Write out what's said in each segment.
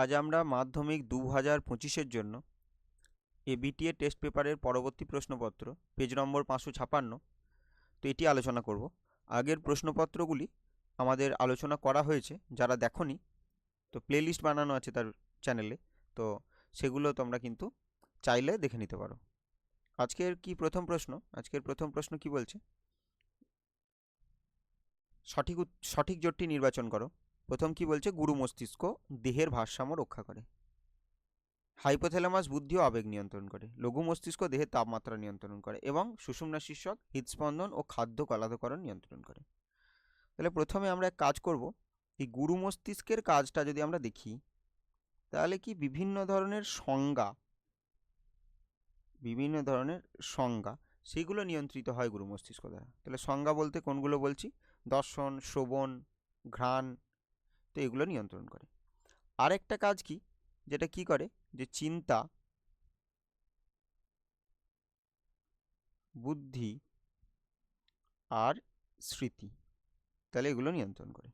আজ আমরা মাধ্যমিক 2025-এর জন্য এবিটিএ টেস্ট পেপারের পরবর্তী প্রশ্নপত্র পেজ নম্বর 556 তো এটি আলোচনা করব। আগের প্রশ্নপত্রগুলি আমাদের আলোচনা করা হয়েছে, যারা দেখোনি তো প্লেলিস্ট বানানো আছে তার চ্যানেলে, তো সেগুলো তোমরা কিন্তু চাইলে দেখে নিতে পারো। আজকের প্রথম প্রশ্ন কি বলছে? সঠিক জোটটি নির্বাচন করো। প্রথম কি বলছে? গুরু মস্তিষ্ক দেহের ভারসাম্য রক্ষা করে। হাইপোথ্যালামাস বুদ্ধি ও আবেগ নিয়ন্ত্রণ করে। লঘু মস্তিষ্ক দেহের তাপমাত্রা নিয়ন্ত্রণ করে এবং সুষুম্না শীর্ষক হৃদস্পন্দন ও খাদ্য কলাধকরণ নিয়ন্ত্রণ করে। তাহলে প্রথমে আমরা এক কাজ করব, এই গুরু মস্তিষ্কের কাজটা যদি আমরা দেখি, তাহলে কি বিভিন্ন ধরনের সংজ্ঞা সেগুলো নিয়ন্ত্রিত হয় গুরু মস্তিষ্ক দ্বারা। তাহলে সংজ্ঞা বলতে কোনগুলো বলছি? দর্শন, শ্রবণ, ঘ্রাণ, তো এগুলো নিয়ন্ত্রণ করে। আরেকটা কাজ কি, যেটা কি করে, যে চিন্তা, বুদ্ধি আর স্মৃতি, তাহলে এগুলো নিয়ন্ত্রণ করে।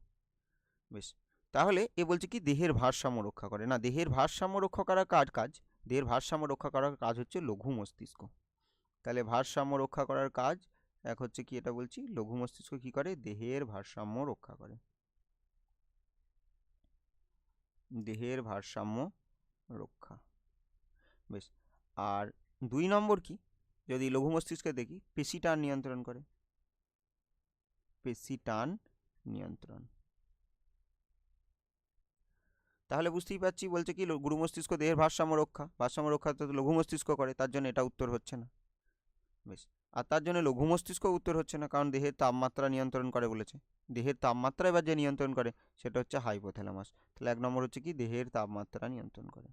বেশ, তাহলে এ বলছে কি দেহের ভারসাম্য রক্ষা করে। না, দেহের ভারসাম্য রক্ষা করার দেহের ভারসাম্য রক্ষা করার কাজ হচ্ছে লঘু মস্তিষ্ক। তাহলে ভারসাম্য রক্ষা করার কাজ এক হচ্ছে কি, এটা বলছি লঘু মস্তিষ্ক কি করে? দেহের ভারসাম্য রক্ষা করে। দেহের ভারসাম্য রক্ষা। বেশ, আর 2 নম্বর কি, যদি লঘু মস্তিষ্কে দেখি, পেশি টান নিয়ন্ত্রণ করে। পেশি টান নিয়ন্ত্রণ। তাহলে বুঝতেই পারছি বলছে কি গুরু মস্তিষ্ক দেহের ভারসাম্য রক্ষা তো লঘু মস্তিষ্ক করে, তার জন্য এটা উত্তর হচ্ছে না। বেশ, আর তার জন্য লঘু মস্তিষ্ক উত্তর হচ্ছে না, কারণ দেহের তাপমাত্রা নিয়ন্ত্রণ করে বলেছে। দেহের তাপমাত্রা এবার যে নিয়ন্ত্রণ করে সেটা হচ্ছে হাইপোথ্যালামাস। তাহলে 1 নম্বর হচ্ছে কি, দেহের তাপমাত্রা নিয়ন্ত্রণ করে।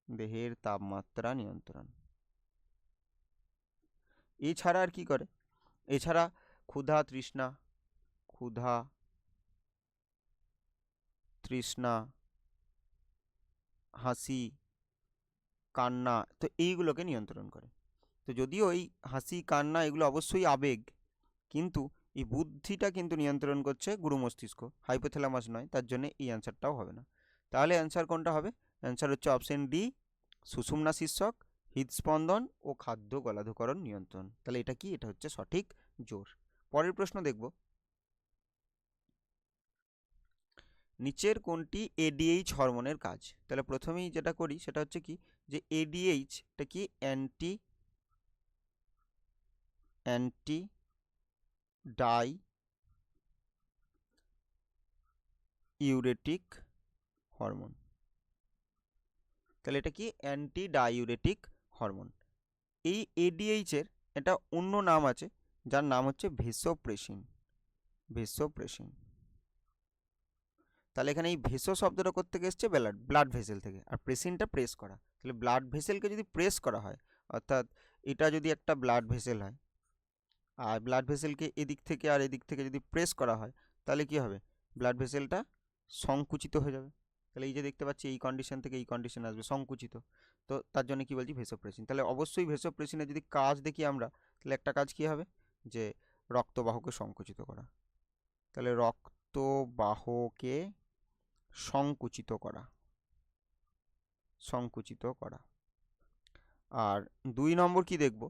দেহের তাপমাত্রা নিয়ন্ত্রণ। এছাড়া আর কি করে? এছাড়া ক্ষুধা তৃষ্ণা, হাসি, কান্না, তো এইগুলোকে নিয়ন্ত্রণ করে। তো যদিও এই হাসি, কান্না এগুলো অবশ্যই আবেগ, কিন্তু এই বুদ্ধিটা কিন্তু নিয়ন্ত্রণ করছে গুরু মস্তিষ্ক, হাইপোথ্যালামাস নয়, তার জন্য এই অ্যান্সারটাও হবে না। তাহলে অ্যান্সার কোনটা হবে? অ্যান্সার হচ্ছে অপশন ডি, সুষুম্না শীর্ষক, হৃদস্পন্দন ও খাদ্য গলাধকরণ নিয়ন্ত্রণ। তাহলে এটা কি? এটা হচ্ছে সঠিক জোর। পরের প্রশ্ন দেখব, নিচের কোনটি এডিএইচ হরমোনের কাজ? তাহলে প্রথমেই যেটা করি সেটা হচ্ছে কি, যে এডিএইচটা কি? Anti die ইউরেটিক hormone. তাহলে এটা কি? Anti diuretic hormone. এই এডিএইচ এর এটা অন্য নাম আছে, যার নাম হচ্ছে ভেসোপ্রেসিন। তাহলে এখানে এই ভেসো শব্দটা করতে এসছে ব্লাড ভেসেল থেকে, আর প্রেসিনটা প্রেস করা। তাহলে ব্লাড ভেসেলকে যদি প্রেস করা হয়, অর্থাৎ এটা যদি একটা ব্লাড ভেসেল হয়, আর ব্লাড ভেসেলকে এদিক থেকে আর এদিক থেকে যদি প্রেস করা হয়, তাহলে কি হবে? ব্লাড ভেসেলটা সংকুচিত হয়ে যাবে। তাহলে এই যে দেখতে পাচ্ছি, এই কন্ডিশন থেকে এই কন্ডিশন আসবে সংকুচিত, তো তার জন্য কি বলছি? ভেসোপ্রেসিন। তাহলে অবশ্যই ভেসোপ্রেসিনের যদি কাজ দেখি আমরা, তাহলে একটা কাজ কি হবে, যে রক্তবাহকে সংকুচিত করা। তাহলে রক্তবাহকে সংকুচিত করা। আর 2 নম্বর কি দেখব?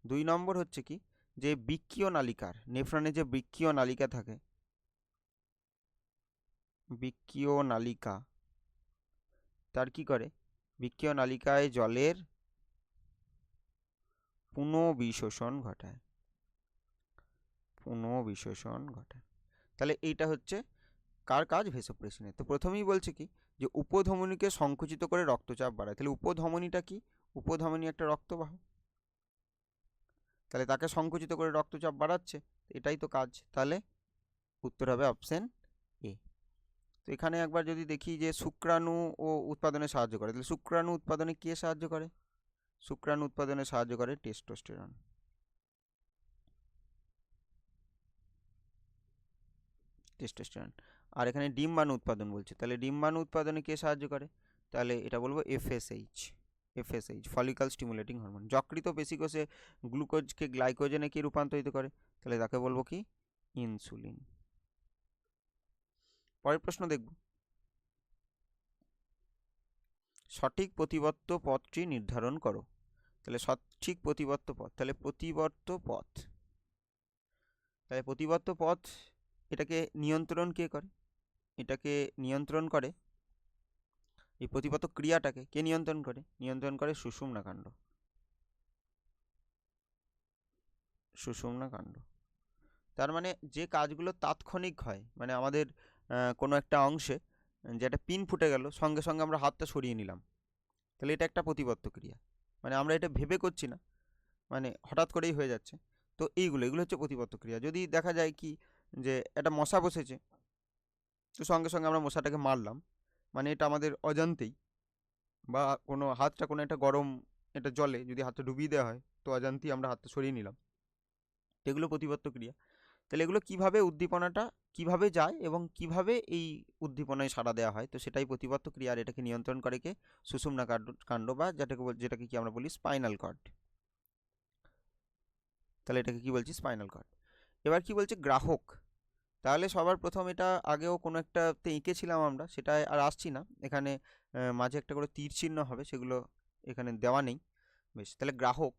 2 নম্বর হচ্ছে কি, যে বৃক্কীয় নালিকার, নেফ্রনে যে বৃক্কীয় নালিকা থাকে, বৃক্কীয় নালিকা তার কি করে? বৃক্কীয় নালিকায় জলের পুনঃবিশোষণ ঘটায়। তাহলে এইটা হচ্ছে কার কাজ? ভেসোপ্রেসিনের। তো প্রথমেই বলছে কি, যে উপধমনীকে সংকুচিত করে রক্তচাপ বাড়ায়। তাহলে উপধমনীটা কি? উপধমনী একটা রক্তবাহ, তাহলে তাকে সংকুচিত করে রক্তচাপ বাড়াচ্ছে, এটাই তো কাজ। তাহলে উত্তর হবে অপশন এ। তো এখানে একবার যদি দেখি, যে শুক্রাণু ও উৎপাদনে সাহায্য করে, তাহলে শুক্রাণু উৎপাদনে কে সাহায্য করে? শুক্রাণু উৎপাদনে সাহায্য করে টেস্টোস্টেরন। আর এখানে ডিম্বাণু উৎপাদন বলছে, তাহলে ডিম্বাণু উৎপাদনে কে সাহায্য করে? তাহলে এটা বলবো এফএসএইচ, ফলিকল স্টিমুলেটিং হরমোন। যকৃত পেশিকোষে গ্লুকোজকে গ্লাইকোজেনে কি রূপান্তরিত করে? তাহলে তাকে বলবো কি? ইনসুলিন। পরের প্রশ্ন দেখব, সঠিক প্রতিবর্ত পথটি নির্ধারণ করো। তাহলে সঠিক প্রতিবর্ত পথ, তাহলে প্রতিবর্ত পথ, তাহলে প্রতিবর্ত পথ এটাকে নিয়ন্ত্রণ কে করে? এটাকে নিয়ন্ত্রণ করে, এই প্রতিবর্ত ক্রিয়াটাকে কে নিয়ন্ত্রণ করে? নিয়ন্ত্রণ করে সুষুম্না কাণ্ড। সুষুম্না কাণ্ড তার মানে যে কাজগুলো তাৎক্ষণিক হয়, মানে আমাদের কোনো একটা অংশে যেটা পিন ফুটে গেল, সঙ্গে সঙ্গে আমরা হাতটা সরিয়ে নিলাম, তাহলে এটা একটা প্রতিবর্ত ক্রিয়া। মানে আমরা এটা ভেবে করছি না, মানে হঠাৎ করেই হয়ে যাচ্ছে। তো এগুলো হচ্ছে প্রতিবর্ত ক্রিয়া। যদি দেখা যায় কি যে একটা মশা বসেছে, তো সঙ্গে সঙ্গে আমরা মশাটাকে মারলাম, মানে এটা আমাদের অজান্তেই, বা কোনো হাতটা কোনো একটা গরম এটা জলে যদি হাতটা ডুবিয়ে দেওয়া হয়, তো অজান্তেই আমরা হাতটা সরিয়ে নিলাম, এগুলো প্রতিবর্ত ক্রিয়া। তাহলে এগুলো কিভাবে উদ্দীপনাটা কিভাবে যায় এবং কিভাবে এই উদ্দীপনায় সাড়া দেওয়া হয়, তো সেটাই প্রতিবর্ত ক্রিয়া। আর এটাকে নিয়ন্ত্রণ করে কে? সুষুম্না কাণ্ড, বা যেটাকে কি আমরা বলি স্পাইনাল কর্ড। তাহলে এটাকে কি বলছি? Spinal cord. এবার কি বলছে? গ্রাহক। তাহলে সবার প্রথম এটা আগেও কোনো একটাতে এঁকেছিলাম আমরা, সেটা আর আসছি না এখানে। মাঝে একটা করে তীর চিহ্ন হবে, সেগুলো এখানে দেওয়া নেই। বেশ, তাহলে গ্রাহক।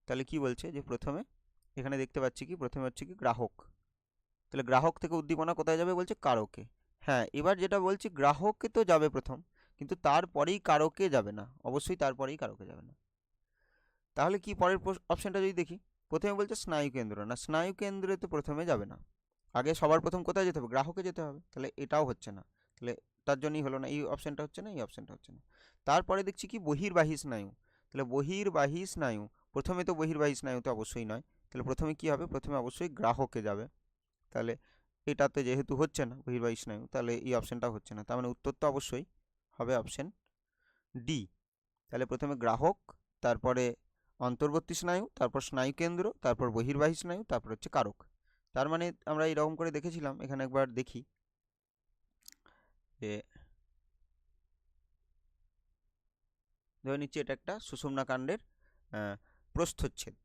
তাহলে কি বলছে যে প্রথমে এখানে দেখতে পাচ্ছি কি প্রথমে হচ্ছে কি গ্রাহক। তাহলে গ্রাহক থেকে উদ্দীপনা কোথায় যাবে বলছে? কারকে। হ্যাঁ, এবার যেটা বলছি গ্রাহককে তো যাবে প্রথম, কিন্তু তারপরেই কারকে যাবে না, অবশ্যই তারপরেই কারকে যাবে না। তাহলে কি পরের অপশনটা যদি দেখি, প্রথমে বলছে স্নায়ু কেন্দ্র, না স্নায়ু কেন্দ্রে তো প্রথমে যাবে না, আগে সবার প্রথম কোথায় যেতে হবে? গ্রাহকে যেতে হবে। তাহলে এটাও হচ্ছে না, তাহলে তার জন্যই হলো না, এই অপশনটা হচ্ছে না, এই অপশনটা হচ্ছে না। তারপরে দেখছি কি বহির্বাহী স্নায়ু। তাহলে বহির্বাহী স্নায়ু, প্রথমে তো বহির্বাহী স্নায়ু তো অবশ্যই নয়, তাহলে প্রথমে কি হবে? প্রথমে অবশ্যই গ্রাহকে যাবে। তাহলে এটাতে যেহেতু হচ্ছে না বহির্বাহী স্নায়ু, তাহলে এই অপশনটাও হচ্ছে না, তার মানে উত্তর তো অবশ্যই হবে অপশন ডি। তাহলে প্রথমে গ্রাহক, তারপরে অন্তর্বর্তী স্নায়ু, তারপর স্নায়ু কেন্দ্র, তারপর বহির্বাহী স্নায়ু, তারপর হচ্ছে কারক। তার মানে আমরা এরকম করে দেখেছিলাম, এখানে একবার দেখি যে ধরে নিচ্ছি এটা একটা সুষুম্না কাণ্ডের প্রস্থচ্ছেদ।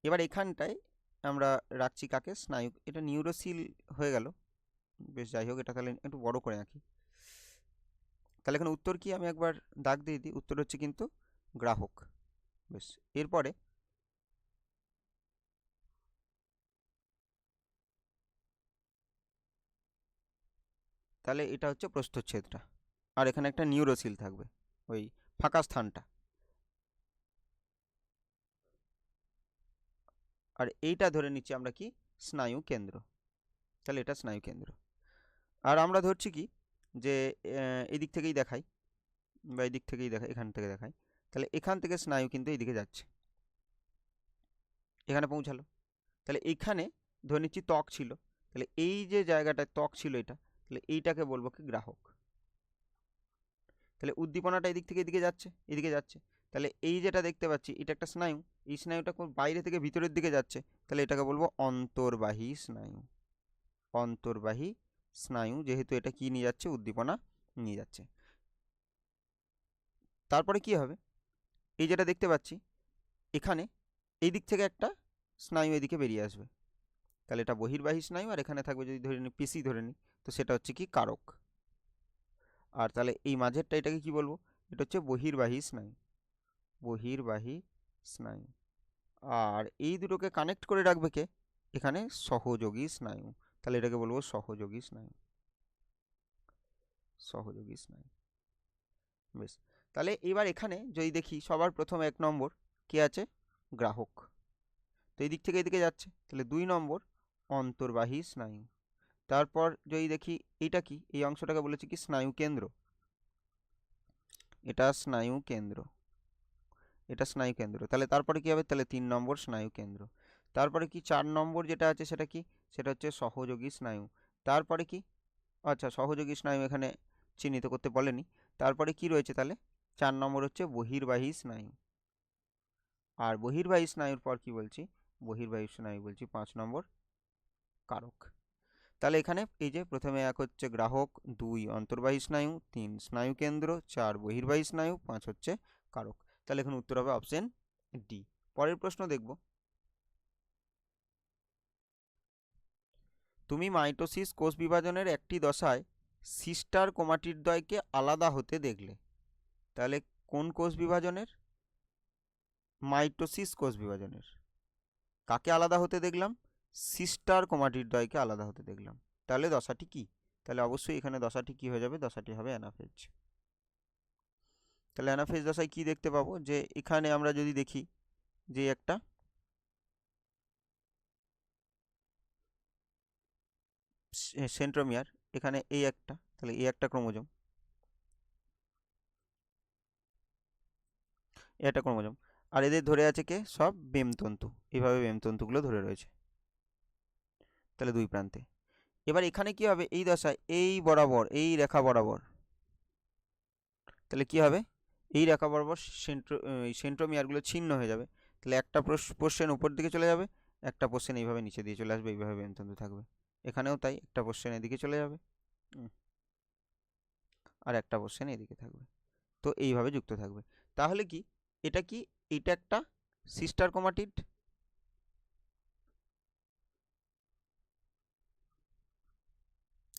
এবার এখানটায় আমরা রাখছি কাকে? স্নায়ু। এটা নিউরোসিল হয়ে গেল, বেশ যাই হোক, এটা তাহলে একটু বড় করে আঁকি। তাহলে এখানে উত্তর কি? আমি একবার দাগ দিয়ে দিই, উত্তর হচ্ছে কিন্তু গ্রাহক। বেশ, এরপরে তাহলে এটা হচ্ছে প্রস্থচ্ছেদটা, আর এখানে একটা নিউরোসিল থাকবে, ওই ফাঁকা স্থানটা। আর এইটা ধরে নিচ্ছি আমরা কি? স্নায়ু কেন্দ্র। তাহলে এটা স্নায়ু কেন্দ্র। আর আমরা ধরছি কি যে এদিক থেকেই দেখাই, বা এদিক থেকেই দেখাই, এখান থেকে দেখাই। তাহলে এখান থেকে স্নায়ু কিন্তু এইদিকে যাচ্ছে, এখানে পৌঁছালো। তাহলে এইখানে ধরে নিচ্ছি ত্বক ছিল, তাহলে এই যে জায়গাটায় ত্বক ছিল এটা, তাহলে এইটাকে বলবো কি? গ্রাহক। তাহলে উদ্দীপনাটা এদিক থেকে এদিকে যাচ্ছে, এদিকে যাচ্ছে। তাহলে এই যেটা দেখতে পাচ্ছি এটা একটা স্নায়ু, এই স্নায়ুটা বাইরে থেকে ভিতরের দিকে যাচ্ছে, তাহলে এটাকে বলবো অন্তর্বাহী স্নায়ু। অন্তর্বাহী স্নায়ু, যেহেতু এটা কি নিয়ে যাচ্ছে? উদ্দীপনা নিয়ে যাচ্ছে। তারপরে কি হবে? এই যেটা দেখতে পাচ্ছি এখানে এই দিক থেকে একটা স্নায়ু এদিকে বেরিয়ে আসবে, তাহলে এটা বহির্বাহী স্নায়ু। আর এখানে থাকবে, যদি ধরে নিই পিসি ধরে নিই, তো সেটা হচ্ছে কি? কারক। আর তাহলে এই মাঝেরটা এটাকে কি বলবো? এটা হচ্ছে বহির্বাহী স্নায়ু। বহির্বাহী স্নায়ু। আর এই দুটোকে কানেক্ট করে রাখবে কে? এখানে সহযোগী স্নায়ু। তাহলে এটাকে বলবো সহযোগী স্নায়ু। সহযোগী স্নায়ু। বেশ, তাহলে এবার এখানে যদি দেখি সবার প্রথম 1 নম্বর কে আছে? গ্রাহক। তো এই দিক থেকে এদিকে যাচ্ছে, তাহলে 2 নম্বর অন্তর্বাহী স্নায়ু। তারপর যদি দেখি এইটা কি? এই অংশটাকে বলেছি কি? স্নায়ু কেন্দ্র। এটা স্নায়ু কেন্দ্র, এটা স্নায়ু কেন্দ্র। তাহলে তারপরে কি হবে? তাহলে 3 নম্বর স্নায়ু কেন্দ্র। তারপরে কি 4 নম্বর যেটা আছে সেটা কি? সেটা হচ্ছে সহযোগী স্নায়ু। তারপরে কি? আচ্ছা, সহযোগী স্নায়ু এখানে চিহ্নিত করতে বলেনি। তারপরে কি রয়েছে তাহলে? 4 নম্বর হচ্ছে বহির্বাহী স্নায়ু। আর বহির্বাহী স্নায়ুর পর কি বলছি? বহির্বাহী স্নায়ু বলছি 5 নম্বর কারক। তাহলে এখানে এই যে প্রথমে 1 হচ্ছে গ্রাহক, 2 অন্তর্বাহী স্নায়ু, 3 স্নায়ু কেন্দ্র, 4 বহির্বাহী স্নায়ু, 5 হচ্ছে কারক। তাহলে এখানে উত্তর হবে অপশন ডি। পরের প্রশ্ন দেখব, তুমি মাইটোসিস কোষ বিভাজনের একটি দশায় সিস্টার ক্রোমাটিডদ্বয়কে আলাদা হতে দেখলে। তাহলে কোন কোষ বিভাজনের? মাইটোসিস কোষ বিভাজনের। কাকে আলাদা হতে দেখলাম? সিস্টার ক্রোমাটিডদ্বয়কে আলাদা হতে দেখলাম। তাহলে দশাটি কি? তাহলে অবশ্যই এখানে দশাটি কি হয়ে যাবে? দশাটি হবে অ্যানাফেজ। তাহলে অ্যানাফেজ দশায় কি দেখতে পাবো? যে এখানে আমরা যদি দেখি যে একটা সেন্ট্রোমিয়ার, এখানে এই একটা, তাহলে এই একটা ক্রোমোজোম, একটা ক্রোমোজোম, আর এদের ধরে আছে কে? সব বেমতন্তু, এইভাবে বেমতন্তুগুলো ধরে রয়েছে, তাহলে দুই প্রান্তে। এবার এখানে কি হবে? এই দশায় এই বরাবর, এই রেখা বরাবর, তাহলে কি হবে? এই রেখা বরাবর সেন্ট্রোমিয়ারগুলো ছিন্ন হয়ে যাবে। তাহলে একটা পোর্শন উপর দিকে চলে যাবে, একটা পোর্শন এইভাবে নিচে দিয়ে চলে আসবে, এইভাবে বেমতন্তু থাকবে। এখানেও তাই, একটা পোর্শন এদিকে চলে যাবে আর একটা পোর্শন এদিকে থাকবে, তো এইভাবে যুক্ত থাকবে। তাহলে কি এটা কি? এটা একটা সিস্টার ক্রোমাটিড,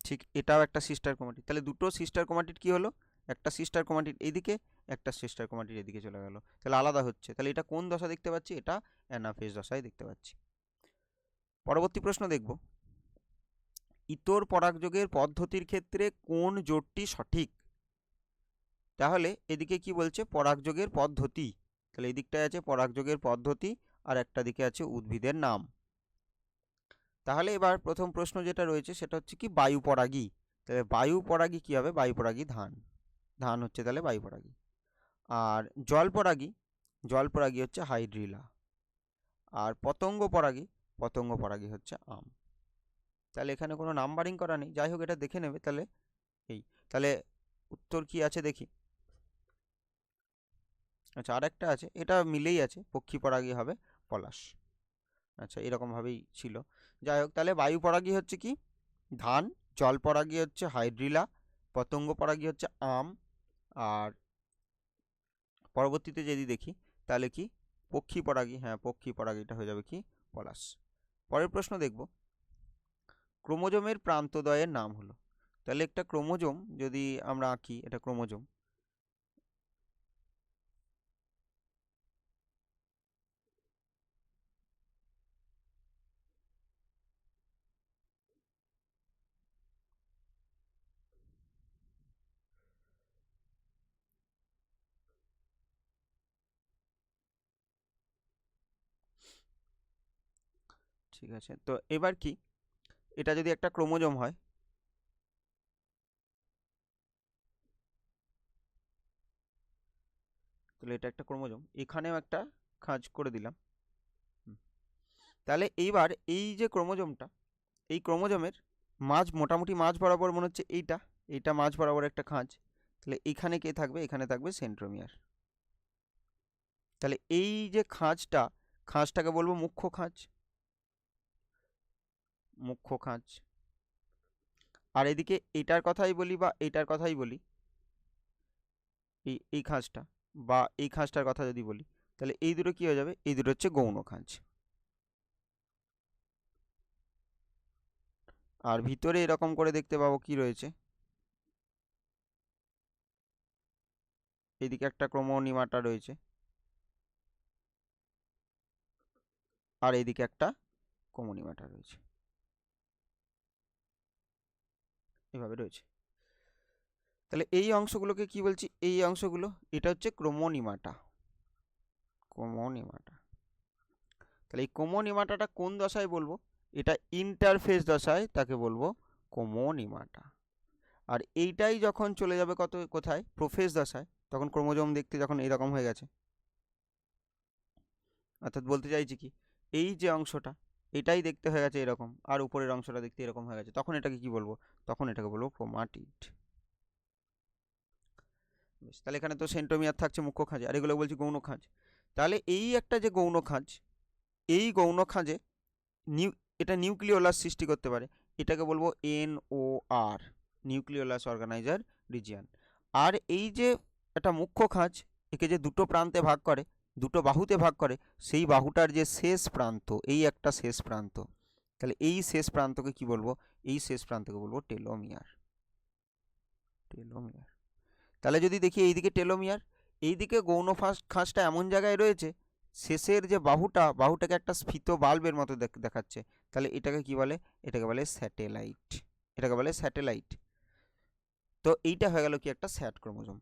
ঠিক এটাও একটা সিস্টার ক্রোমাটিড। তাহলে দুটো সিস্টার ক্রোমাটিড কি হলো? একটা সিস্টার ক্রোমাটিড এইদিকে, একটা সিস্টার ক্রোমাটিড এদিকে চলে গেল, তাহলে আলাদা হচ্ছে। তাহলে এটা কোন দশা দেখতে পাচ্ছি? এটা অ্যানাফেজ দশায় দেখতে পাচ্ছি। পরবর্তী প্রশ্ন দেখব, ইতর পরাগযোগের পদ্ধতির ক্ষেত্রে কোন জোটটি সঠিক? তাহলে এদিকে কি বলছে? পরাগযোগের পদ্ধতি। তাহলে এই দিকটায় আছে পরাগযোগের পদ্ধতি, আর একটা দিকে আছে উদ্ভিদের নাম। তাহলে এবার প্রথম প্রশ্ন যেটা রয়েছে সেটা হচ্ছে কি? বায়ু পরাগী। তাহলে বায়ু পরাগী কি হবে? বায়ু পরাগী ধান, ধান হচ্ছে তাহলে বায়ু পরাগী। আর জল পরাগী, জল পরাগী হচ্ছে হাইড্রিলা। আর পতঙ্গ পরাগী, পতঙ্গ পরাগী হচ্ছে আম। তাহলে এখানে কোনো নাম্বারিং করা নেই, যাই হোক এটা দেখে নেবে। তাহলে এই, তাহলে উত্তর কি আছে দেখি। আচ্ছা, আর একটা আছে, এটা মিলেই আছে, পক্ষী পরাগী হবে পলাশ। আচ্ছা, এরকমভাবেই ছিল। যাই হোক, তাহলে বায়ু পরাগী হচ্ছে কি? ধান, জল পরাগী হচ্ছে হাইড্রিলা, পতঙ্গ পরাগী হচ্ছে আম, আর পরবর্তীতে যদি দেখি তাহলে কি? পক্ষী পরাগী, হ্যাঁ পক্ষী পরাগীটা হয়ে যাবে কি? পলাশ। পরের প্রশ্ন দেখব, ক্রোমোজোমের প্রান্তদ্বয়ের নাম হলো। তাহলে একটা ক্রোমোজোম যদি আমরা আঁকি, এটা ক্রোমোজোম, ঠিক আছে। তো এবার কি, এটা যদি একটা ক্রোমোজোম হয়, তাহলে এটা একটা ক্রোমোজোম, এখানেও একটা খাঁজ করে দিলাম। তাহলে এইবার এই যে ক্রোমোজোমটা, এই ক্রোমোজোমের মাঝ, মোটামুটি মাঝ বরাবর মনে হচ্ছে এইটা, এইটা মাঝ বরাবর একটা খাঁজ। তাহলে এখানে কে থাকবে? এখানে থাকবে সেন্ট্রোমিয়ার। তাহলে এই যে খাঁজটা, খাঁজটাকে বলবো মুখ্য খাঁজ, মুখ্য খাঁজ। আর এদিকে এটার কথাই বলি বা এইটার কথাই বলি, এই খাঁজটা বা এই খাঁজটার কথা যদি বলি, তাহলে এই দুটো কি হয়ে যাবে? এই দুটো হচ্ছে গৌণ খাঁজ। আর ভিতরে এরকম করে দেখতে পাবো কি রয়েছে, এদিকে একটা ক্রোমোনিমাটা রয়েছে, আর এইদিকে একটা ক্রোমোনিমাটা রয়েছে, এভাবে রয়েছে। তাহলে এই অংশগুলোকে কি বলছি? এই অংশগুলো, এটা হচ্ছে ক্রোমোনিমাটা, ক্রোমোনিমাটা। তাহলে এই ক্রোমোনিমাটাটা কোন দশায় বলবো? এটা ইন্টারফেজ দশায় তাকে বলবো ক্রোমোনিমাটা। আর এইটাই যখন চলে যাবে কোথায়? প্রোফেজ দশায়, তখন ক্রোমোজোম দেখতে যখন এরকম হয়ে গেছে, অর্থাৎ বলতে চাইছি কি, এই যে অংশটা, এটাই দেখতে হয়ে গেছে এরকম, আর উপরের অংশটা দেখতে এরকম হয়ে গেছে, তখন এটাকে কি বলবো? তখন এটাকে বলবো ক্রোমাটিড। বেশ, তাহলে এখানে তো সেন্ট্রোমিয়ার থাকছে মুখ্য খাঁজে, আর এগুলো বলছি গৌণ খাঁজ। তাহলে এই একটা যে গৌণ খাঁজ, এই গৌণ খাঁজে নিউ এটা নিউক্লিওলাস সৃষ্টি করতে পারে, এটাকে বলবো NOR, নিউক্লিওলাস অর্গানাইজার রিজিয়ন। আর এই যে একটা মুখ্য খাঁজ, একে যে দুটো প্রান্তে ভাগ করে, দুটো বাহুতে ভাগ করে, সেই বাহুটার যে শেষ প্রান্ত, এই একটা শেষ প্রান্ত, তাহলে এই শেষ প্রান্তকে কি বলবো? এই শেষ প্রান্তকে বলবো টেলোমিয়ার, টেলোমিয়ার। তাহলে যদি দেখি এইদিকে টেলোমিয়ার, এইদিকে গৌণ খাঁজটা এমন জায়গায় রয়েছে, শেষের যে বাহুটাকে একটা স্ফীত বাল্বের মতো দেখাচ্ছে। তাহলে এটাকে কি বলে? এটাকে বলে স্যাটেলাইট। এটাকে বলে স্যাটেলাইট। তো এইটা হয়ে গেল কি একটা স্যাট ক্রোমোজোম।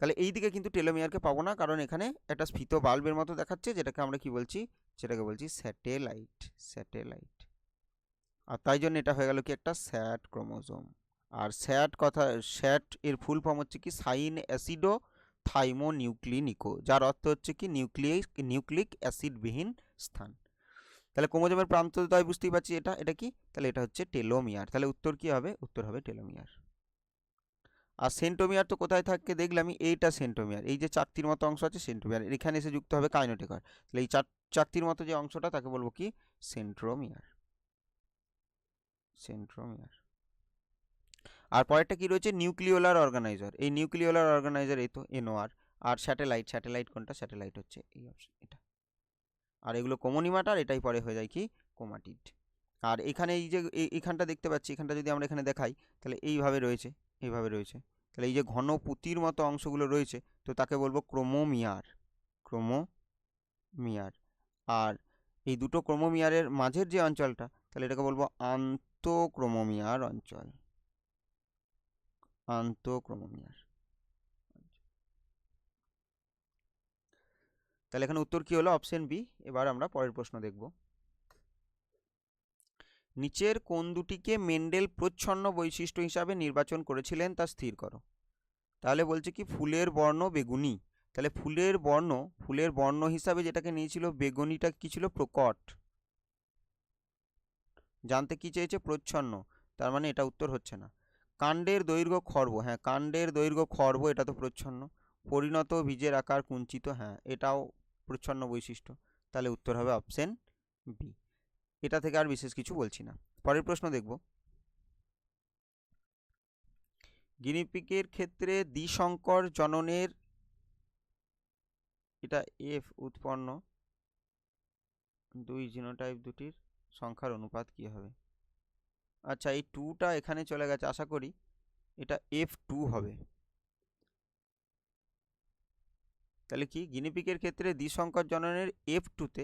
তাহলে এই দিকে কিন্তু টেলোমিয়ারকে পাবো না, কারণ এখানে একটা স্ফীত বাল্বের মতো দেখাচ্ছে, যেটাকে আমরা কি বলছি? সেটাকে বলছি স্যাটেলাইট। স্যাটেলাইট। আর তাই জন্য এটা হয়ে গেল কি একটা স্যাট ক্রোমোজোম। আর স্যাট এর ফুল ফর্ম হচ্ছে কি সাইন অ্যাসিডো থাইমোনিউক্লিনিকো, যার অর্থ হচ্ছে কি নিউক্লিক অ্যাসিডবিহীন স্থান। তাহলে ক্রোমোজোমের প্রান্তদ্বয় বুঝতেই পারছি, এটা কি? তাহলে এটা হচ্ছে টেলোমিয়ার। তাহলে উত্তর কি হবে? উত্তর হবে টেলোমিয়ার। আর সেন্টোমিয়ার তো কোথায় থাকে দেখলামই, এইটা সেন্টোমিয়ার। এই যে চাকতির মতো অংশ আছে সেন্টোমিয়ার, এখানে এসে যুক্ত হবে কাইনেটোকর। তাহলে এই চাকতির মতো যে অংশটা তাকে বলবো কি? সেন্ট্রোমিয়ার। সেন্ট্রোমিয়ার। আর পরেরটা কি রয়েছে? Nucleolar organiser. এই নিউক্লিওলার অর্গানাইজার এই তো NOR। আর স্যাটেলাইট কোনটা? স্যাটেলাইট হচ্ছে এই অপশন, এটা। আর এগুলো কোমোনিমাটার, এটাই পরে হয়ে যায় কি? কোমাটিড। আর এখানে এই যে এইখানটা দেখতে পাচ্ছি, এখানটা যদি আমরা এখানে দেখাই, তাহলে এইভাবে রয়েছে, এইভাবে রয়েছে। তাহলে এই যে ঘন পুঁতির মতো অংশগুলো রয়েছে, তো তাকে বলবো ক্রোমোমিয়ার। ক্রোমোমিয়ার। আর এই দুটো ক্রোমোমিয়ারের মাঝের যে অঞ্চলটা, তাহলে এটাকে বলবো আন্তঃক্রোমোমিয়ার অঞ্চল। আন্তঃক্রোমোমিয়ার। তাহলে এখানে উত্তর কি হলো? Option B. এবার আমরা পরের প্রশ্ন দেখব। নিচের কোন দুটিকে মেন্ডেল প্রচ্ছন্ন বৈশিষ্ট্য হিসাবে নির্বাচন করেছিলেন তা স্থির করো। তাহলে বলছে কি ফুলের বর্ণ বেগুনি। তাহলে ফুলের বর্ণ হিসাবে যেটাকে নিয়েছিল বেগুনিটা কি ছিল? প্রকট। জানতে কি চেয়েছে? প্রচ্ছন্ন। তার মানে এটা উত্তর হচ্ছে না। কাণ্ডের দৈর্ঘ্য খর্ব, হ্যাঁ কাণ্ডের দৈর্ঘ্য খর্ব, এটা তো প্রচ্ছন্ন। পরিণত বীজের আকার কুঞ্চিত, হ্যাঁ এটাও প্রচ্ছন্ন বৈশিষ্ট্য। তাহলে উত্তর হবে অপশন বি। এটা থেকে আর বিশেষ কিছু বলছি না। পরের প্রশ্ন দেখব। গিনিপিগের ক্ষেত্রে দ্বিসংকর জননের, এটা এফ উৎপন্ন দুই জিনোটাইপ দুটির সংখ্যার অনুপাত কি হবে? আচ্ছা, এই টুটা এখানে চলে গেছে, আশা করি এটা F2 হবে। তাহলে কি? গিনিপিগের ক্ষেত্রে দ্বিসংকর জননের F2-তে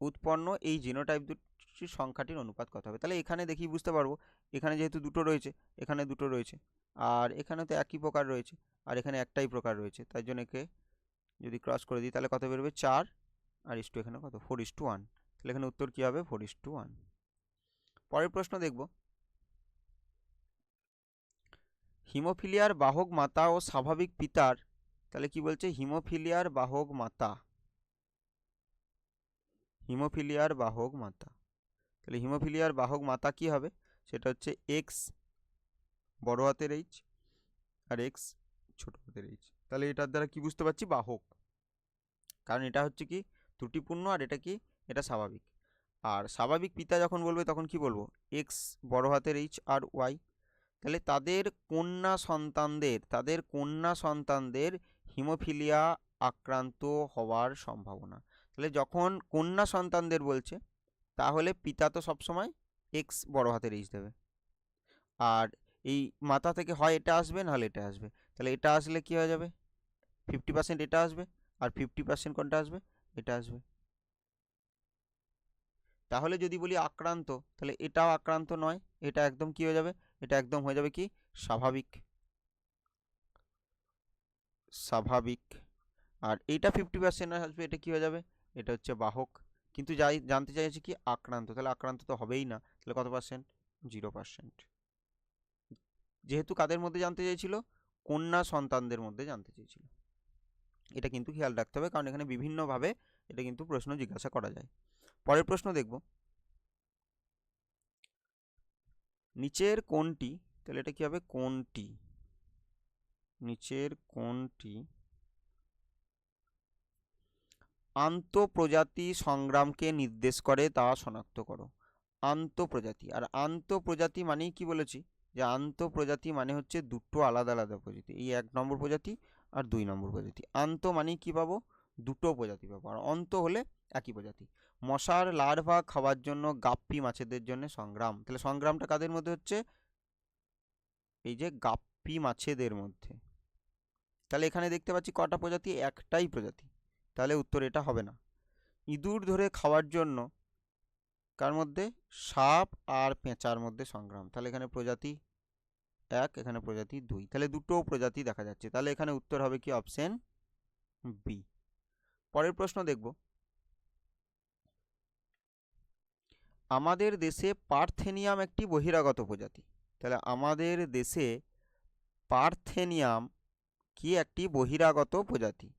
উৎপন্ন এই জিনোটাইপ দুটির সংখ্যাটির অনুপাত কত হবে? তাহলে এখানে দেখি বুঝতে পারবো, এখানে যেহেতু দুটো রয়েছে, এখানে দুটো রয়েছে, আর এখানে তো একই প্রকার রয়েছে, আর এখানে একটাই প্রকার রয়েছে, তাই জন্য একে যদি ক্রস করে দিই তাহলে কত বেরোবে? 4। আর ইস্টু এখানে কত? 4:1। তাহলে এখানে উত্তর কি হবে? 4:1। পরের প্রশ্ন দেখব। হিমোফিলিয়ার বাহক মাতা ও স্বাভাবিক পিতার, তাহলে কি বলছে? হিমোফিলিয়ার বাহক মাতা। হিমোফিলিয়ার বাহক মাতা। তাহলে হিমোফিলিয়ার বাহক মাতা কি হবে? সেটা হচ্ছে এক্স বড় হাতের এইচ আর এক্স ছোট হাতের এইচ। তাহলে এটার দ্বারা কি বুঝতে পারছি? বাহক। কারণ এটা হচ্ছে কি ত্রুটিপূর্ণ, আর এটা কি? এটা স্বাভাবিক। আর স্বাভাবিক পিতা যখন বলবে তখন কি বলবো? এক্স বড় হাতের এইচ আর ওয়াই। তাহলে তাদের কন্যা সন্তানদের হিমোফিলিয়া আক্রান্ত হওয়ার সম্ভাবনা। তাহলে যখন কন্যা সন্তানদের বলছে, তাহলে পিতা তো সবসময় এক্স বড় হাতের এইচ দেবে। আর এই মাথা থেকে হয় এটা আসবে, নাহলে এটা আসবে। তাহলে এটা আসলে কি হয়ে যাবে? 50% এটা আসবে, আর 50% কোনটা আসবে? এটা আসবে। তাহলে যদি বলি আক্রান্ত, তাহলে এটাও আক্রান্ত নয়, এটা একদম কি হয়ে যাবে? এটা একদম হয়ে যাবে কি? স্বাভাবিক। স্বাভাবিক। আর এইটা 50% আসবে, এটা কি হয়ে যাবে? এটা হচ্ছে বাহক। কিন্তু জানতে চাইছি কি? আক্রান্ত। তাহলে আক্রান্ত তো হবেই না, তাহলে কত পার্সেন্ট? 0%। যেহেতু কাদের মধ্যে জানতে চাইছিল? কন্যা সন্তানদের মধ্যে জানতে চেয়েছিল। এটা কিন্তু খেয়াল রাখতে হবে, কারণ এখানে বিভিন্নভাবে এটা কিন্তু প্রশ্ন জিজ্ঞাসা করা যায়। পরের প্রশ্ন দেখব। নিচের কোনটি, তাহলে এটা কি হবে? কোনটি, নিচের কোনটি আন্তঃপ্রজাতি সংগ্রামকে নির্দেশ করে তা শনাক্ত করো। আন্তঃপ্রজাতি। আর আন্তঃপ্রজাতি মানেই কি বলেছি? যে আন্তঃপ্রজাতি মানে হচ্ছে দুটো আলাদা আলাদা প্রজাতি, এই 1 নম্বর প্রজাতি আর 2 নম্বর প্রজাতি। আন্ত মানেই কি পাবো? দুটো প্রজাতি পাবো। আর অন্ত হলে একই প্রজাতি। মশার লার্ভা খাওয়ার জন্য গাপ্পি মাছেদের জন্য সংগ্রাম। তাহলে সংগ্রামটা কাদের মধ্যে হচ্ছে? এই যে গাপ্পি মাছেদের মধ্যে। তাহলে এখানে দেখতে পাচ্ছি কটা প্রজাতি, একটাই প্রজাতি, তাহলে উত্তর এটা হবে না। ইঁদুর ধরে খাওয়ার জন্য কার মধ্যে, সাপ আর পেঁচার মধ্যে সংগ্রাম, তাহলে এখানে প্রজাতি 1, এখানে প্রজাতি 2, তাহলে দুটো প্রজাতি দেখা যাচ্ছে, তাহলে এখানে উত্তর হবে কি অপশন বি। পরের প্রশ্ন দেখব, আমাদের দেশে পার্থেনিয়াম একটি বহিরাগত প্রজাতি, তাহলে আমাদের দেশে পার্থেনিয়াম কি একটি বহিরাগত প্রজাতি,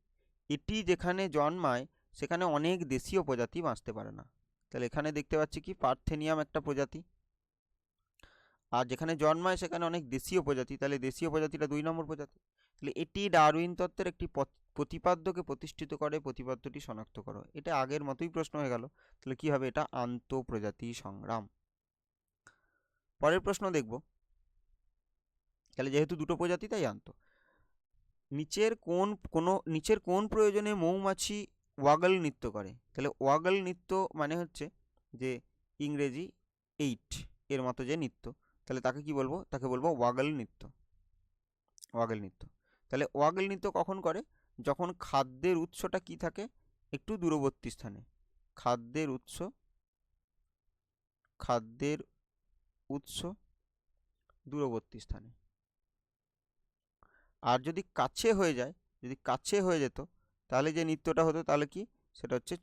এটি যেখানে জন্মায় সেখানে অনেক দেশীয় প্রজাতি বাঁচতে পারে না, তাহলে এখানে দেখতে পাচ্ছি কি পার্থেনিয়াম একটা প্রজাতি, আর যেখানে জন্মায় সেখানে অনেক দেশীয় প্রজাতি, তাহলে দেশীয় প্রজাতিটা 2 নম্বর প্রজাতি, তাহলে এটি ডারউইন তত্ত্বের একটি প্রতিপাদ্যকে প্রতিষ্ঠিত করে, প্রতিপাদ্যটি শনাক্ত করো, এটা আগের মতোই প্রশ্ন হয়ে গেল, তাহলে কি হবে, এটা আন্তঃপ্রজাতি সংগ্রাম। পরের প্রশ্ন দেখব, তাহলে যেহেতু দুটো প্রজাতি তাই নিচের কোন প্রয়োজনে মৌমাছি ওয়াগল নৃত্য করে, তাহলে ওয়াগল নৃত্য মানে হচ্ছে যে ইংরেজি 8 এর মতো যে নৃত্য, তাহলে তাকে কি বলবো, তাকে বলবো ওয়াগল নৃত্য। ওয়াগল নৃত্য, তাহলে ওয়াগল নৃত্য কখন করে, যখন খাদ্যের উৎসটা কি থাকে, একটু দূরবর্তী স্থানে, খাদ্যের উৎস দূরবর্তী স্থানে, আর যদি কাছে হয়ে যায়, যদি কাছে হয়ে যেত তাহলে যে নৃত্যটা হতো তাহলে কি, সেটা হচ্ছে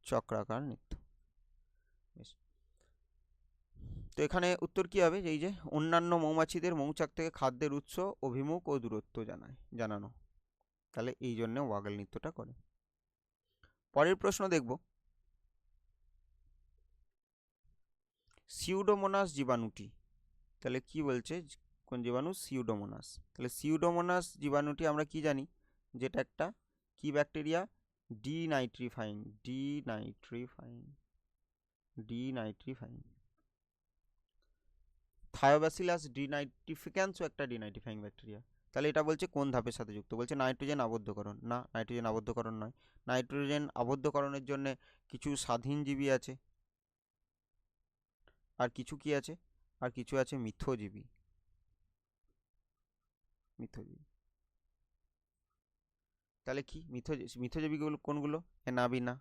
চক্রাকার নৃত্য। বেশ, তো এখানে উত্তর কি হবে, এই যে অন্যান্য মৌমাছিদের মৌচাক থেকে খাদ্যের উৎস, অভিমুখ ও দূরত্ব জানানো, তাহলে এই জন্য ওয়াগল নৃত্যটা করে। পরের প্রশ্ন দেখব, সিউডোমোনাস জীবাণুটি, তাহলে কি বলছে, কোন জীবাণু, সিউডোমোনাস, তাহলে সিউডোমোনাস জীবাণুটি আমরা কি জানি, যেটা একটা কি ব্যাকটেরিয়া, ডিনাইট্রিফাইং থায়োব্যাসিলাস ডিনাইট্রিফিক্যান্সও একটা ডিনাইট্রিফাইং ব্যাকটেরিয়া, তাহলে এটা বলছে কোন ধাপের সাথে যুক্ত, বলছে নাইট্রোজেন আবদ্ধকরণ, না নাইট্রোজেন আবদ্ধকরণ নয়, নাইট্রোজেন আবদ্ধকরণের জন্য কিছু স্বাধীনজীবী আছে, আর কিছু কি আছে, আর কিছু আছে মিথজীবী, তাহলে কি মিথজীবীগুলো কোনগুলো, এনাবিনা,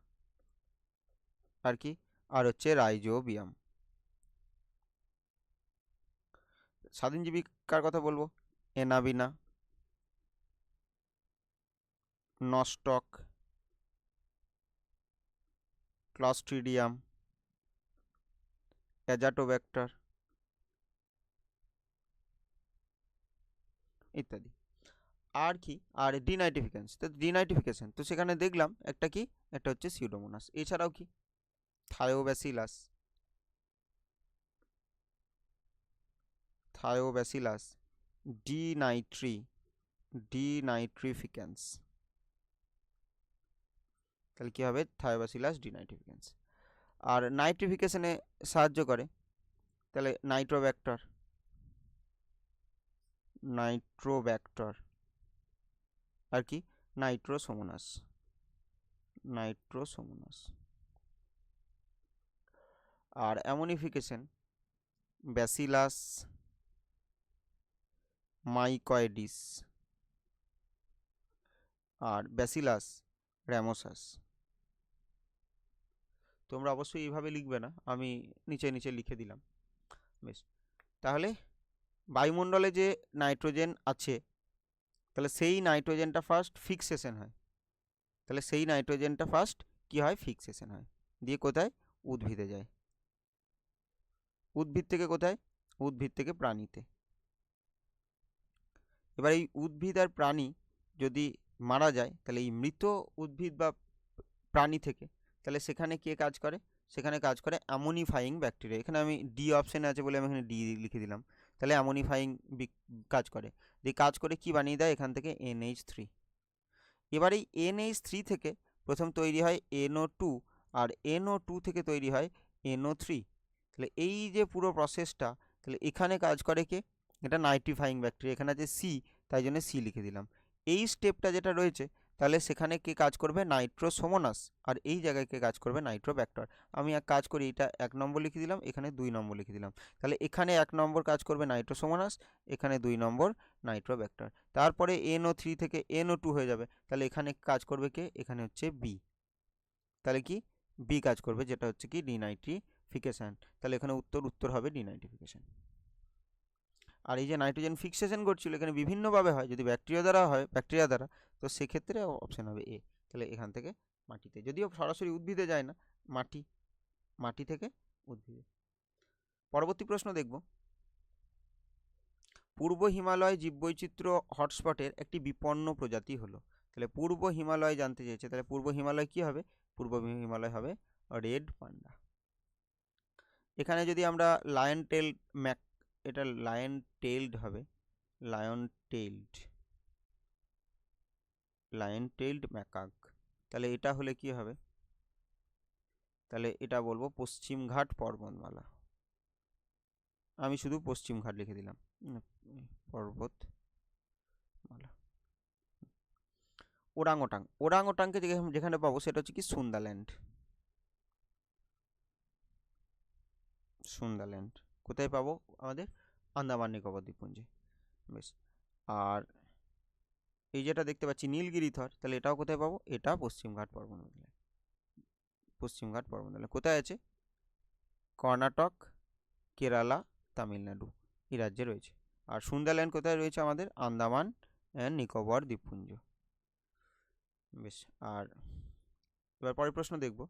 আর কি, আর হচ্ছে রাইজোবিয়াম। স্বাধীনজীবী কার কথা বলবো, এনাবিনা, নস্টক, ক্লস্ট্রিডিয়াম, অ্যাজাটোব্যাক্টার ইত্যাদি। আর কি, আর ডিনাইট্রিফিকেশন, তো সেখানে দেখলাম একটা কি, একটা হচ্ছে সিউডোমোনাস, এছাড়াও কি থায়োব্যাসিলাস ডিনাইট্রিফিক্যান্স, তাহলে কি হবে, থায়োব্যাসিলাস ডিনাইট্রিফিক্যান্স। আর নাইট্রিফিকেশনে সাহায্য করে, তাহলে নাইট্রোব্যাক্টর, আর কি নাইট্রোসোমোনাস, আর অ্যামোনিফিকেশন ব্যাসিলাস মাইকয়েডিস আর ব্যাসিলাস র্যামোসাস। তোমরা অবশ্যই এইভাবে লিখবে না, আমি নিচে নিচে লিখে দিলাম। বেশ, তাহলে বায়ুমণ্ডলে যে নাইট্রোজেন আছে, তাহলে সেই নাইট্রোজেনটা ফার্স্ট ফিক্সেশন হয়, তাহলে সেই নাইট্রোজেনটা ফার্স্ট কি হয়, ফিক্সেশন হয়, দিয়ে কোথায়, উদ্ভিদে যায়, উদ্ভিদ থেকে কোথায়, উদ্ভিদ থেকে প্রাণীতে। এবার এই উদ্ভিদ আর প্রাণী যদি মারা যায়, তাহলে এই মৃত উদ্ভিদ বা প্রাণী থেকে, তাহলে সেখানে কে কাজ করে, সেখানে কাজ করে অ্যামোনিফাইং ব্যাকটেরিয়া, এখানে আমি ডি অপশানে আছে বলে আমি এখানে ডি লিখে দিলাম, তাহলে অ্যামোনিফাইং কাজ করে, দিয়ে কাজ করে কি বানিয়ে দেয়, এখান থেকে NH3। এবার এই NH3 থেকে প্রথম তৈরি হয় NO2, আর NO2 থেকে তৈরি হয় NO3, তাহলে এই যে পুরো প্রসেসটা, তাহলে এখানে কাজ করে কে, এটা নাইট্রিফাইং ব্যাকটেরিয়া, এখানে আছে সি, তাই জন্য সি লিখে দিলাম। এই স্টেপটা যেটা রয়েছে, তাহলে সেখানে কে কাজ করবে, নাইট্রোসোমোনাস, আর এই জায়গায় কে কাজ করবে, নাইট্রোব্যাক্টর। আমি এক কাজ করি, এটা 1 নম্বর লিখে দিলাম, এখানে 2 নম্বর লিখে দিলাম। তাহলে এখানে 1 নম্বর কাজ করবে নাইট্রোসোমোনাস, এখানে 2 নম্বর নাইট্রোব্যাক্টর। তারপরে NO3 থেকে NO2 হয়ে যাবে, তাহলে এখানে কাজ করবে কে, এখানে হচ্ছে বি। তাহলে কি, বি কাজ করবে, যেটা হচ্ছে কি ডিনাইট্রিফিকেশন। তাহলে এখানে উত্তর হবে ডিনাইট্রিফিকেশন। আর এই যে নাইট্রোজেন ফিক্সেশন করছিল, এখানে বিভিন্নভাবে হয়, যদি ব্যাকটেরিয়া দ্বারা হয়, ব্যাকটেরিয়া দ্বারা, তো সেক্ষেত্রে অপশন হবে এ। তাহলে এখান থেকে মাটিতে, যদিও সরাসরি উদ্ভিদে যায় না, মাটি থেকে উদ্ভিদে। পরবর্তী প্রশ্ন দেখব, পূর্ব হিমালয় জীববৈচিত্র্য হটস্পটের একটি বিপন্ন প্রজাতি হলো। তাহলে পূর্ব হিমালয় জানতে চেয়েছে, তাহলে পূর্ব হিমালয় কি হবে, পূর্ব হিমালয় হবে রেড পান্ডা। এখানে যদি আমরা লায়ন টেল ম্যাক, এটা লায়ন টেইলড হবে, লায়ন টেইলড ম্যাকাক। তাহলে এটা হলে কি হবে, তাহলে এটা বলবো পশ্চিমঘাট পর্বতমালা। আমি শুধু পশ্চিমঘাট লিখে দিলাম, পর্বতমালা। ওরাংওটাংকে যেখানে পাবো সেটা হচ্ছে কি সুন্দারল্যান্ড। কোথায় পাবো, আমাদের আন্দামান নিকোবর দ্বীপপুঞ্জে। বেশ। আর এই যেটা দেখতে পাচ্ছি নীলগিরি থর, তাহলে এটাও কোথায় পাবো, এটা পশ্চিমঘাট পর্বতমালা কোথায় আছে, কর্ণাটক, কেরালা, তামিলনাড়ু, এই রাজ্যে রয়েছে। আর সুন্দারল্যান্ড কোথায় রয়েছে, আমাদের আন্দামান অ্যান্ড নিকোবর দ্বীপপুঞ্জ। বেশ। আর এবার পরের প্রশ্ন দেখব,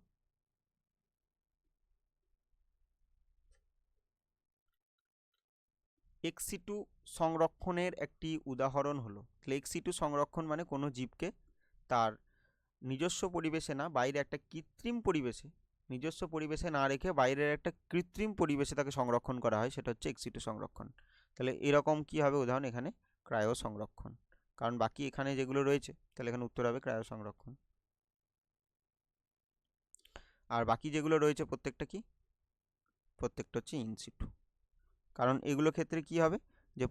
এক্সিটু সংরক্ষণের একটি উদাহরণ হলো। তাহলে এক্সিটু সংরক্ষণ মানে কোনো জীবকে তার নিজস্ব পরিবেশে না, বাইরে একটা কৃত্রিম পরিবেশে, নিজস্ব পরিবেশে না রেখে বাইরের একটা কৃত্রিম পরিবেশে তাকে সংরক্ষণ করা হয়, সেটা হচ্ছে এক্সিটু সংরক্ষণ। তাহলে এরকম কি হবে উদাহরণ, এখানে ক্রায়ো সংরক্ষণ, কারণ বাকি এখানে যেগুলো রয়েছে, তাহলে এখানে উত্তর হবে ক্রায়ো সংরক্ষণ। আর বাকি যেগুলো রয়েছে প্রত্যেকটা হচ্ছে ইনসিটু, কারণ এগুলো ক্ষেত্রে কি হবে, যে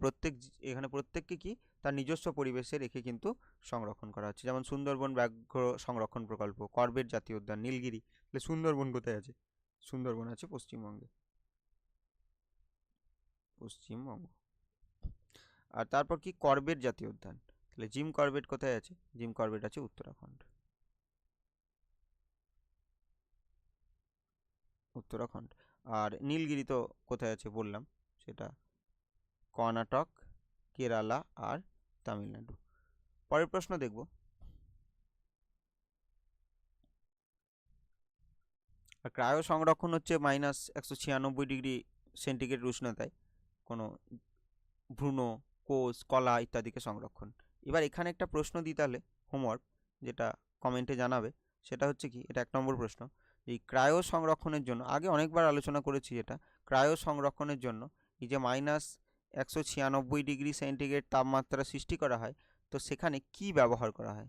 এখানে প্রত্যেককে কি তার নিজস্ব পরিবেশে রেখে কিন্তু সংরক্ষণ করা হচ্ছে। যেমন সুন্দরবন ব্যাঘ্র সংরক্ষণ প্রকল্প, কর্বেট জাতীয় উদ্যান, নীলগিরি। তাহলে সুন্দরবন কোথায় আছে, সুন্দরবন আছে পশ্চিমবঙ্গ। আর তারপর কি, কর্বেট জাতীয় উদ্যান, তাহলে জিম কর্বেট কোথায় আছে, জিম কর্বেট আছে উত্তরাখণ্ড। আর নীলগিরি তো কোথায় আছে বললাম, সেটা কর্ণাটক, কেরালা আর তামিলনাড়ু। পরের প্রশ্ন দেখব, ক্রায়ো সংরক্ষণ হচ্ছে -196 ডিগ্রি সেন্টিগ্রেড উষ্ণতায় কোনো ভ্রূণ, কোষ, কলা ইত্যাদিকে সংরক্ষণ। এবার এখানে একটা প্রশ্ন দিই তাহলে, হোমওয়ার্ক, যেটা কমেন্টে জানাবে, সেটা হচ্ছে কি, এটা 1 নম্বর প্রশ্ন, এই ক্রায়ো সংরক্ষণের জন্য, আগে অনেকবার আলোচনা করেছি এটা, ক্রায়ো সংরক্ষণের জন্য এই যে -196 ডিগ্রি সেন্টিগ্রেড তাপমাত্রা সৃষ্টি করা হয়, তো সেখানে কি ব্যবহার করা হয়,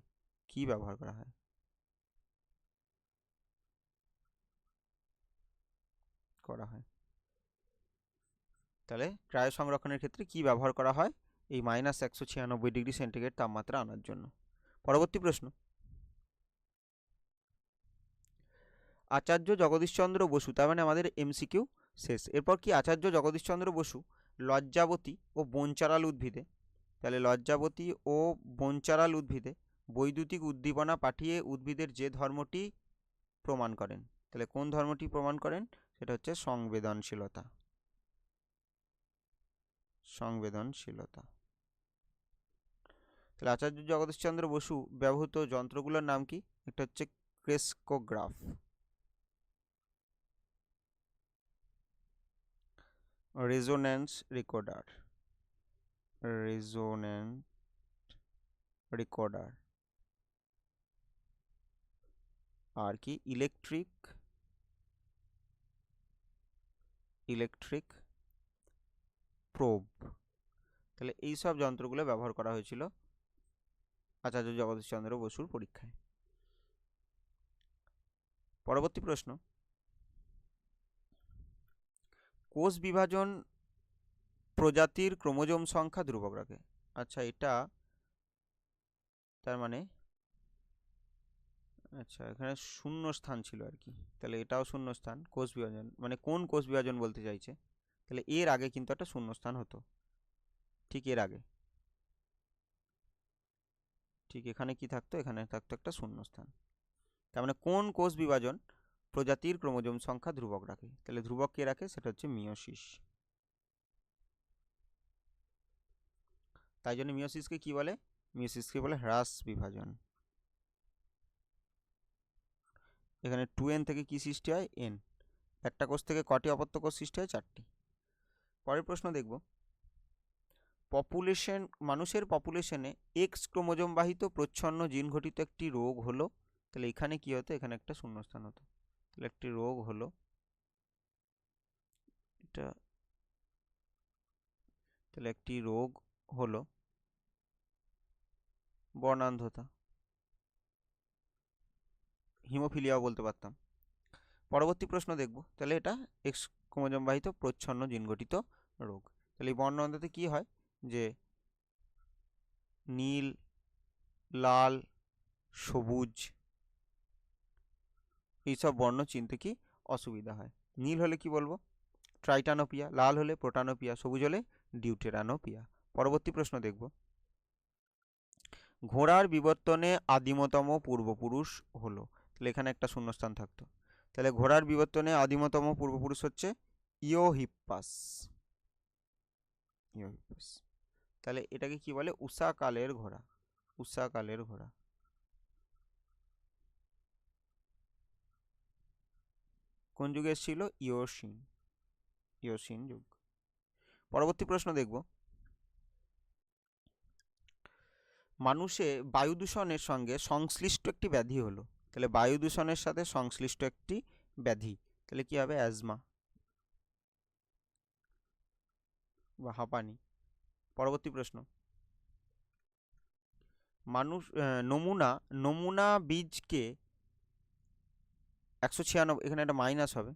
তাহলে ক্রায়ো সংরক্ষণের ক্ষেত্রে কি ব্যবহার করা হয় এই -196 ডিগ্রি সেন্টিগ্রেড তাপমাত্রা আনার জন্য। পরবর্তী প্রশ্ন, আচার্য জগদীশচন্দ্র বসু, তার মানে আমাদের MCQ শেষ। এরপর কি, আচার্য জগদীশচন্দ্র বসু লজ্জাবতী ও বনচারাল উদ্ভিদে, তাহলে লজ্জাবতী ও বনচারাল উদ্ভিদে বৈদ্যুতিক উদ্দীপনা পাঠিয়ে উদ্ভিদের যে ধর্মটি প্রমাণ করেন, তাহলে কোন ধর্মটি প্রমাণ করেন, সেটা হচ্ছে সংবেদনশীলতা। তাহলে আচার্য জগদীশচন্দ্র বসু ব্যবহৃত যন্ত্রগুলোর নাম কি, একটা হচ্ছে ক্রেস্কোগ্রাফ, রেজোন্যান্স রেকর্ডার, আর কি ইলেকট্রিক প্রোব। তাহলে এই সব যন্ত্রগুলো ব্যবহার করা হয়েছিল আচার্য জগদীশচন্দ্র বসুর পরীক্ষায়। পরবর্তী প্রশ্ন, কোষ বিভাজন প্রজাতির ক্রোমোজোম সংখ্যা ধ্রুবক রাখে। আচ্ছা, এটা তার মানে আচ্ছা, এখানে শূন্য স্থান ছিল আর কি, তাহলে এটাও শূন্য স্থান। কোষ বিভাজন মানে কোন কোষ বিভাজন বলতে চাইছে, তাহলে এর আগে কিন্তু একটা শূন্য স্থান হতো, ঠিক এর আগে, ঠিক এখানে কি থাকতো, এখানে থাকতো একটা শূন্য স্থান। তার মানে কোন কোষ বিভাজন প্রজাতির ক্রোমোজোম সংখ্যা ধ্রুবক রাখে, তাহলে ধ্রুবক কে রাখে, সেটা হচ্ছে মিয়োসিস। তাই জন্য মিয়োসিসকে কি বলে, মিয়োসিসকে বলে হ্রাস বিভাজন। এখানে 2n থেকে কি সৃষ্টি হয়, n। একটা কোষ থেকে কটি অপত্য কোষ সৃষ্টি হয়, 4টি। পরের প্রশ্ন দেখব, পপুলেশন, মানুষের পপুলেশনে এক্স ক্রোমোজোম বাহিত প্রচ্ছন্ন জিন ঘটিত একটি রোগ হলো, তাহলে এখানে কি হতো, এখানে একটা শূন্যস্থান হতো, তাহলে একটি রোগ হলো এটা, তাহলে একটি রোগ হলো বর্ণান্ধতা, হিমোফিলিয়াও বলতে পারতাম। পরবর্তী প্রশ্ন দেখব, তাহলে এটা এক্স ক্রোমোজোম বাহিত প্রচ্ছন্ন জিন গঠিত রোগ। তাহলে এই বর্ণান্ধতাতে কি হয়, যে নীল, লাল, সবুজ এইসব বর্ণ চিনতে কি অসুবিধা হয়। নীল হলে কি বলবো, ট্রাইটানোপিয়া, লাল হলে প্রোটানোপিয়া, সবুজ হলে ডিউটেরানোপিয়া। পরবর্তী প্রশ্ন দেখব, ঘোড়ার বিবর্তনে আদিমতম পূর্বপুরুষ হলো, তাহলে এখানে একটা শূন্যস্থান থাকতো, তাহলে ঘোড়ার বিবর্তনে আদিমতম পূর্বপুরুষ হচ্ছে ইওহিপ্পাস, ইওহিপ্পাস। তাহলে এটাকে কি বলে, উষাকালের ঘোড়া, উষাকালের ঘোড়া। কোন যুগে ছিল, ইয়োসিন, ইয়োসিন যুগ। পরবর্তী প্রশ্ন দেখব, মানুষে বায়ু দূষণের সঙ্গে সংশ্লিষ্ট একটি ব্যাধি হলো, তাহলে বায়ু দূষণের সাথে সংশ্লিষ্ট একটি ব্যাধি, তাহলে কি হবে, অ্যাজমা বা হাঁপানি। পরবর্তী প্রশ্ন, মানুষ নমুনা, নমুনা বীজকে 196, এখানে একটা মাইনাস হবে,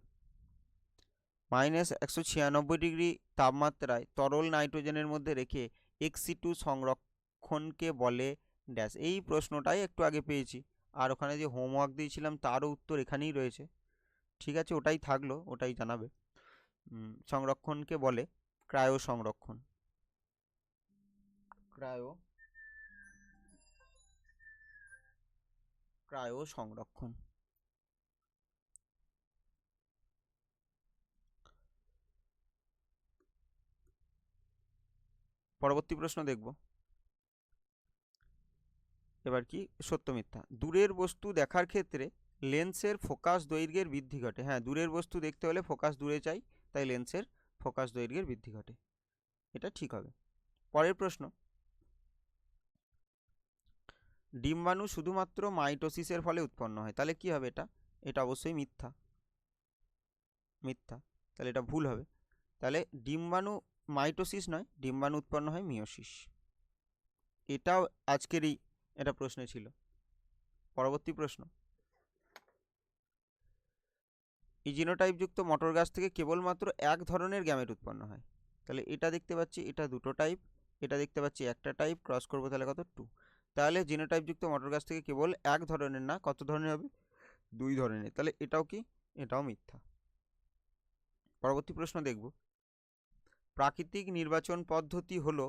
-196 ডিগ্রি তাপমাত্রায় তরল নাইট্রোজেনের মধ্যে রেখে এক্সি2 সংরক্ষণকে বলে ড্যাশ। এই প্রশ্নটাই একটু আগে পেয়েছি, আর ওখানে যে হোমওয়ার্ক দিয়েছিলাম তারও উত্তর এখানেই রয়েছে, ঠিক আছে ওটাই থাকলো, ওটাই জানাবে। সংরক্ষণকে বলে ক্রায়ো সংরক্ষণ, ক্রায়ো, ক্রায়ো সংরক্ষণ। পরবর্তী প্রশ্ন দেখব, এবার কি সত্য মিথ্যা। দূরের বস্তু দেখার ক্ষেত্রে লেন্সের ফোকাস দৈর্ঘ্যের বৃদ্ধি ঘটে, হ্যাঁ দূরের বস্তু দেখতে হলে ফোকাস দূরে চাই, তাই লেন্সের ফোকাস দৈর্ঘ্যের বৃদ্ধি ঘটে, এটা ঠিক হবে। পরের প্রশ্ন, ডিম্বাণু শুধুমাত্র মাইটোসিসের ফলে উৎপন্ন হয়, তাহলে কি হবে এটা, এটা অবশ্যই মিথ্যা, মিথ্যা, তাহলে এটা ভুল হবে। তাহলে ডিম্বাণু মাইটোসিস নয়, ডিম্বাণু উৎপন্ন হয় মিয়োসিস, এটাও আজকেরই এটা প্রশ্নে ছিল। পরবর্তী প্রশ্ন, এই জিনোটাইপযুক্ত মটর গাছ থেকে কেবলমাত্র এক ধরনের গ্যামেট উৎপন্ন হয়, তাহলে এটা দেখতে পাচ্ছি এটা দুটো টাইপ, এটা দেখতে পাচ্ছি একটা টাইপ, ক্রস করবো তাহলে কত, 2। তাহলে জিনোটাইপযুক্ত মটর গাছ থেকে কেবল এক ধরনের না, কত ধরনের হবে, 2 ধরনের, তাহলে এটাও কি, এটাও মিথ্যা। পরবর্তী প্রশ্ন দেখব, প্রাকৃতিক নির্বাচন পদ্ধতি হলো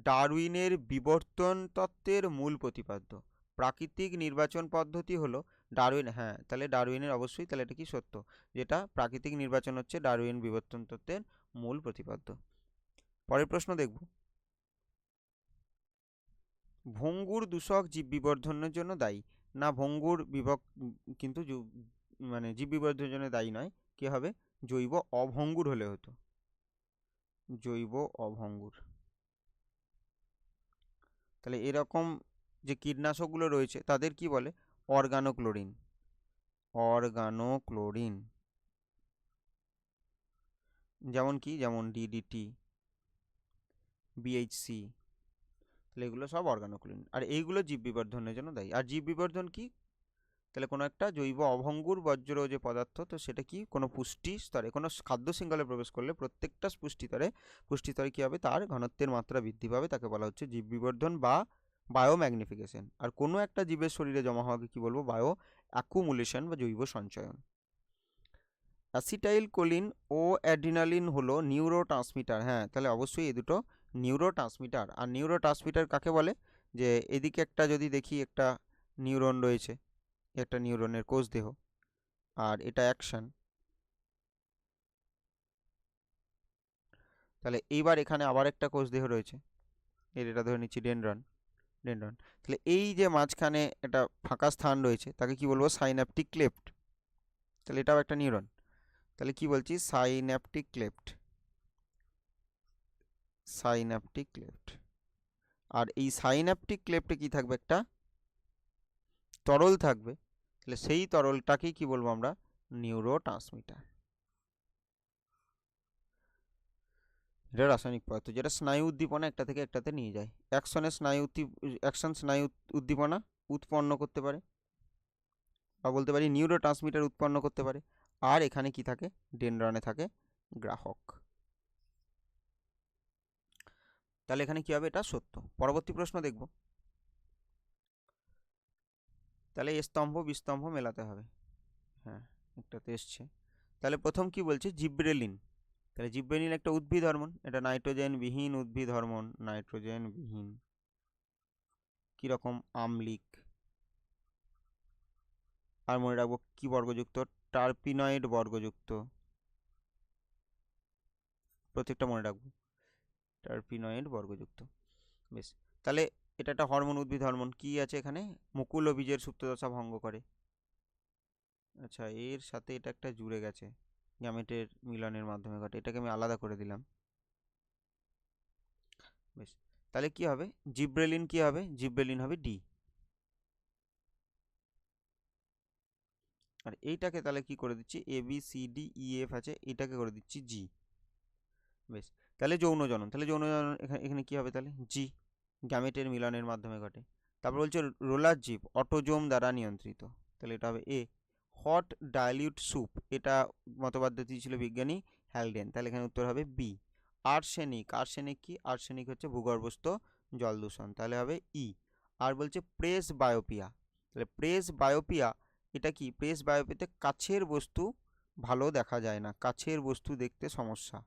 ডারউইনের বিবর্তন তত্ত্বের মূল প্রতিপাদ্য। প্রাকৃতিক নির্বাচন পদ্ধতি হলো ডারউইন, হ্যাঁ তাহলে ডারউইনের অবশ্যই, তাহলে এটা কি সত্য, যেটা প্রাকৃতিক নির্বাচন হচ্ছে ডারউইন বিবর্তন তত্ত্বের মূল প্রতিপাদ্য। পরের প্রশ্ন দেখব, ভঙ্গুর দূষক জীব বিবর্ধনের জন্য দায়ী, না ভঙ্গুর কিন্তু মানে জীব বিবর্ধনের জন্য দায়ী নয়, কি হবে, জৈব অভঙ্গুর হলে হতো, জৈব অভঙ্গুর। তাহলে এরকম যে কীটনাশকগুলো রয়েছে তাদের কি বলে, অর্গানোক্লোরিন, অর্গানোক্লোরিন। যেমন কি, যেমন ডিডিটি, বিএইচসি, তাহলে এগুলো সব অর্গানোক্লোরিন, আর এইগুলো জীব বিবর্ধনের জন্য দায়ী। আর জীব বিবর্ধন কি, তাহলে কোনো একটা জৈব অভঙ্গুর বর্জ্য যে পদার্থ, তো সেটা কি কোনো পুষ্টি স্তরে, কোনো খাদ্য শৃঙ্খলে প্রবেশ করলে প্রত্যেকটা পুষ্টিস্তরে কী হবে, তার ঘনত্বের মাত্রা বৃদ্ধি পাবে, তাকে বলা হচ্ছে জীব বিবর্ধন বা বায়োম্যাগনিফিকেশন। আর কোনো একটা জীবের শরীরে জমা হওয়াকে কি বলবো, বায়ো অ্যাকুমুলেশন বা জৈব সঞ্চয়ন। অ্যাসিটাইল কোলিন ও অ্যাড্রিনালিন হলো নিউরোট্রান্সমিটার। হ্যাঁ, তাহলে অবশ্যই এই দুটো নিউরোট্রান্সমিটার। আর নিউরোট্রান্সমিটার কাকে বলে? যে এদিকে একটা যদি দেখি একটা নিউরন রয়েছে, একটা নিউরনের কোষ দেহ, আর এটা অ্যাকশন। তাহলে এইবার এখানে আবার একটা কোষ দেহ রয়েছে, এটা ধরে নিচ্ছি ডেনড্রন। ডেনড্রন, তাহলে এই যে মাঝখানে একটা ফাঁকা স্থান রয়েছে তাকে কি বলবো? Synaptic cleft. তাহলে এটাও একটা নিউরন। তাহলে কি বলছি? Synaptic cleft. Synaptic cleft. আর এই সাইন্যাপটিক ক্লেফটে কি থাকবে? একটা তরল থাকবে। তাহলে সেই তরলটাকেই কি বলবো আমরা? নিউরোট্রান্সমিটার। এটা রাসায়নিক পদার্থ যেটা স্নায়ু উদ্দীপনা একটা থেকে একটাতে নিয়ে যায়। অ্যাকশন স্নায়ু উদ্দীপনা উৎপন্ন করতে পারে, বা বলতে পারি নিউরোট্রান্সমিটার উৎপন্ন করতে পারে। আর এখানে কি থাকে? ডেনড্রনে থাকে গ্রাহক। তাহলে এখানে কি হবে? এটা সত্য। পরবর্তী প্রশ্ন দেখব। তাহলে এ স্তম্ভ বিস্তম্ভ মেলাতে হবে। হ্যাঁ, একটাতে এসছে। তাহলে প্রথম কি বলছে? জিব্রেলিন। তাহলে জিব্রেলিন একটা উদ্ভিদ হরমোন, এটা নাইট্রোজেন বিহীন উদ্ভিদ হরমোন। নাইট্রোজেন বিহীন, কিরকম? আম্লিক। আর মনে রাখবো কি বর্গযুক্ত? টার্পিনয়েড বর্গযুক্ত। প্রত্যেকটা মনে রাখবো, টার্পিনয়েড বর্গযুক্ত। বেশ, তাহলে এটা একটা হরমোন, উদ্ভিদ হরমোন। কি আছে এখানে? মুকুল ও বীজের সুপ্তদশা ভঙ্গ করে। আচ্ছা, এর সাথে এটা একটা জুড়ে গেছে, গ্যামেটের মিলনের মাধ্যমে ঘটে। এটাকে আমি আলাদা করে দিলাম। বেশ, তাহলে কি হবে? জিব্রেলিন কি হবে? জিব্রেলিন হবে ডি। আর এইটাকে তাহলে কি করে দিচ্ছি? A B C D E F আছে, এটাকে করে দিচ্ছি জি। বেশ, তাহলে যৌন জনন। তাহলে যৌন জনন এখানে এখানে কি হবে? তাহলে জি, গ্যামেটের মিলনের মাধ্যমে ঘটে। তারপর বলছে রোলার জীব অটোজোম দ্বারা নিয়ন্ত্রিত। তাহলে এটা হবে এ। হট ডাইলিউট স্যুপ, এটা মতবাদ দিয়েছিল বিজ্ঞানী হ্যালডেন। তাহলে এখানে উত্তর হবে বি। আর্সেনিক। আর্সেনিক কি? আর্সেনিক হচ্ছে ভূগর্ভস্থ জল দূষণ। তাহলে হবে ই। আর বলছে প্রেস বায়োপিয়া। তাহলে প্রেস বায়োপিয়া এটা কি? প্রেস বায়োপিয়াতে কাছের বস্তু ভালো দেখা যায় না, কাছের বস্তু দেখতে সমস্যা।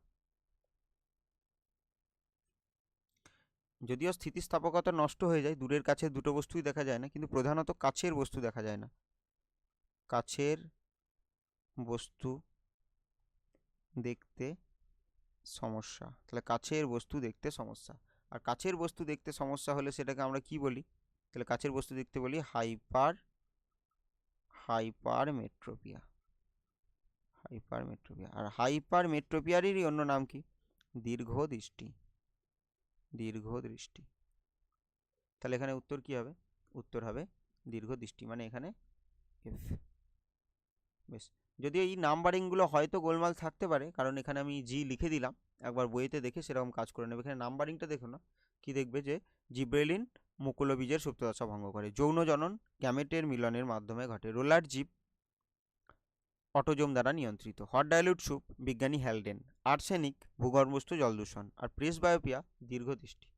যদিও স্থিতিস্থাপকতা নষ্ট হয়ে যায়, দূরের কাছে দুটো বস্তুই দেখা যায় না, কিন্তু প্রধানত কাছের বস্তু দেখা যায় না। কাছের বস্তু দেখতে সমস্যা। তাহলে কাছের বস্তু দেখতে সমস্যা। আর কাছের বস্তু দেখতে সমস্যা হলে সেটাকে আমরা কি বলি? তাহলে কাছের বস্তু দেখতে বলি হাইপারমেট্রোপিয়া। হাইপারমেট্রোপিয়া। আর হাইপারমেট্রোপিয়ারই অন্য নাম কি? দীর্ঘ দৃষ্টি। দীর্ঘ দৃষ্টি। তাহলে এখানে উত্তর কি হবে? উত্তর হবে দীর্ঘ দৃষ্টি, মানে এখানে এফ। বেশ, যদিও এই নাম্বারিংগুলো হয়তো গোলমাল থাকতে পারে, কারণ এখানে আমি জি লিখে দিলাম। একবার বইতে দেখে সেরকম কাজ করে নেবে। এখানে নাম্বারিংটা দেখো না, কি দেখবে? যে জিব্রেলিন মুকুলবীজের সুপ্তদশা ভঙ্গ করে। যৌন জনন গ্যামেটের মিলনের মাধ্যমে ঘটে। রোলার জীব অটোজোম দ্বারা নিয়ন্ত্রিত। হট ডাইলিউট স্যুপ বিজ্ঞানী হ্যালডেন। আর্সেনিক ভূগর্ভস্থ জল দূষণ। আর প্রেস বায়োপিয়া দীর্ঘদৃষ্টি।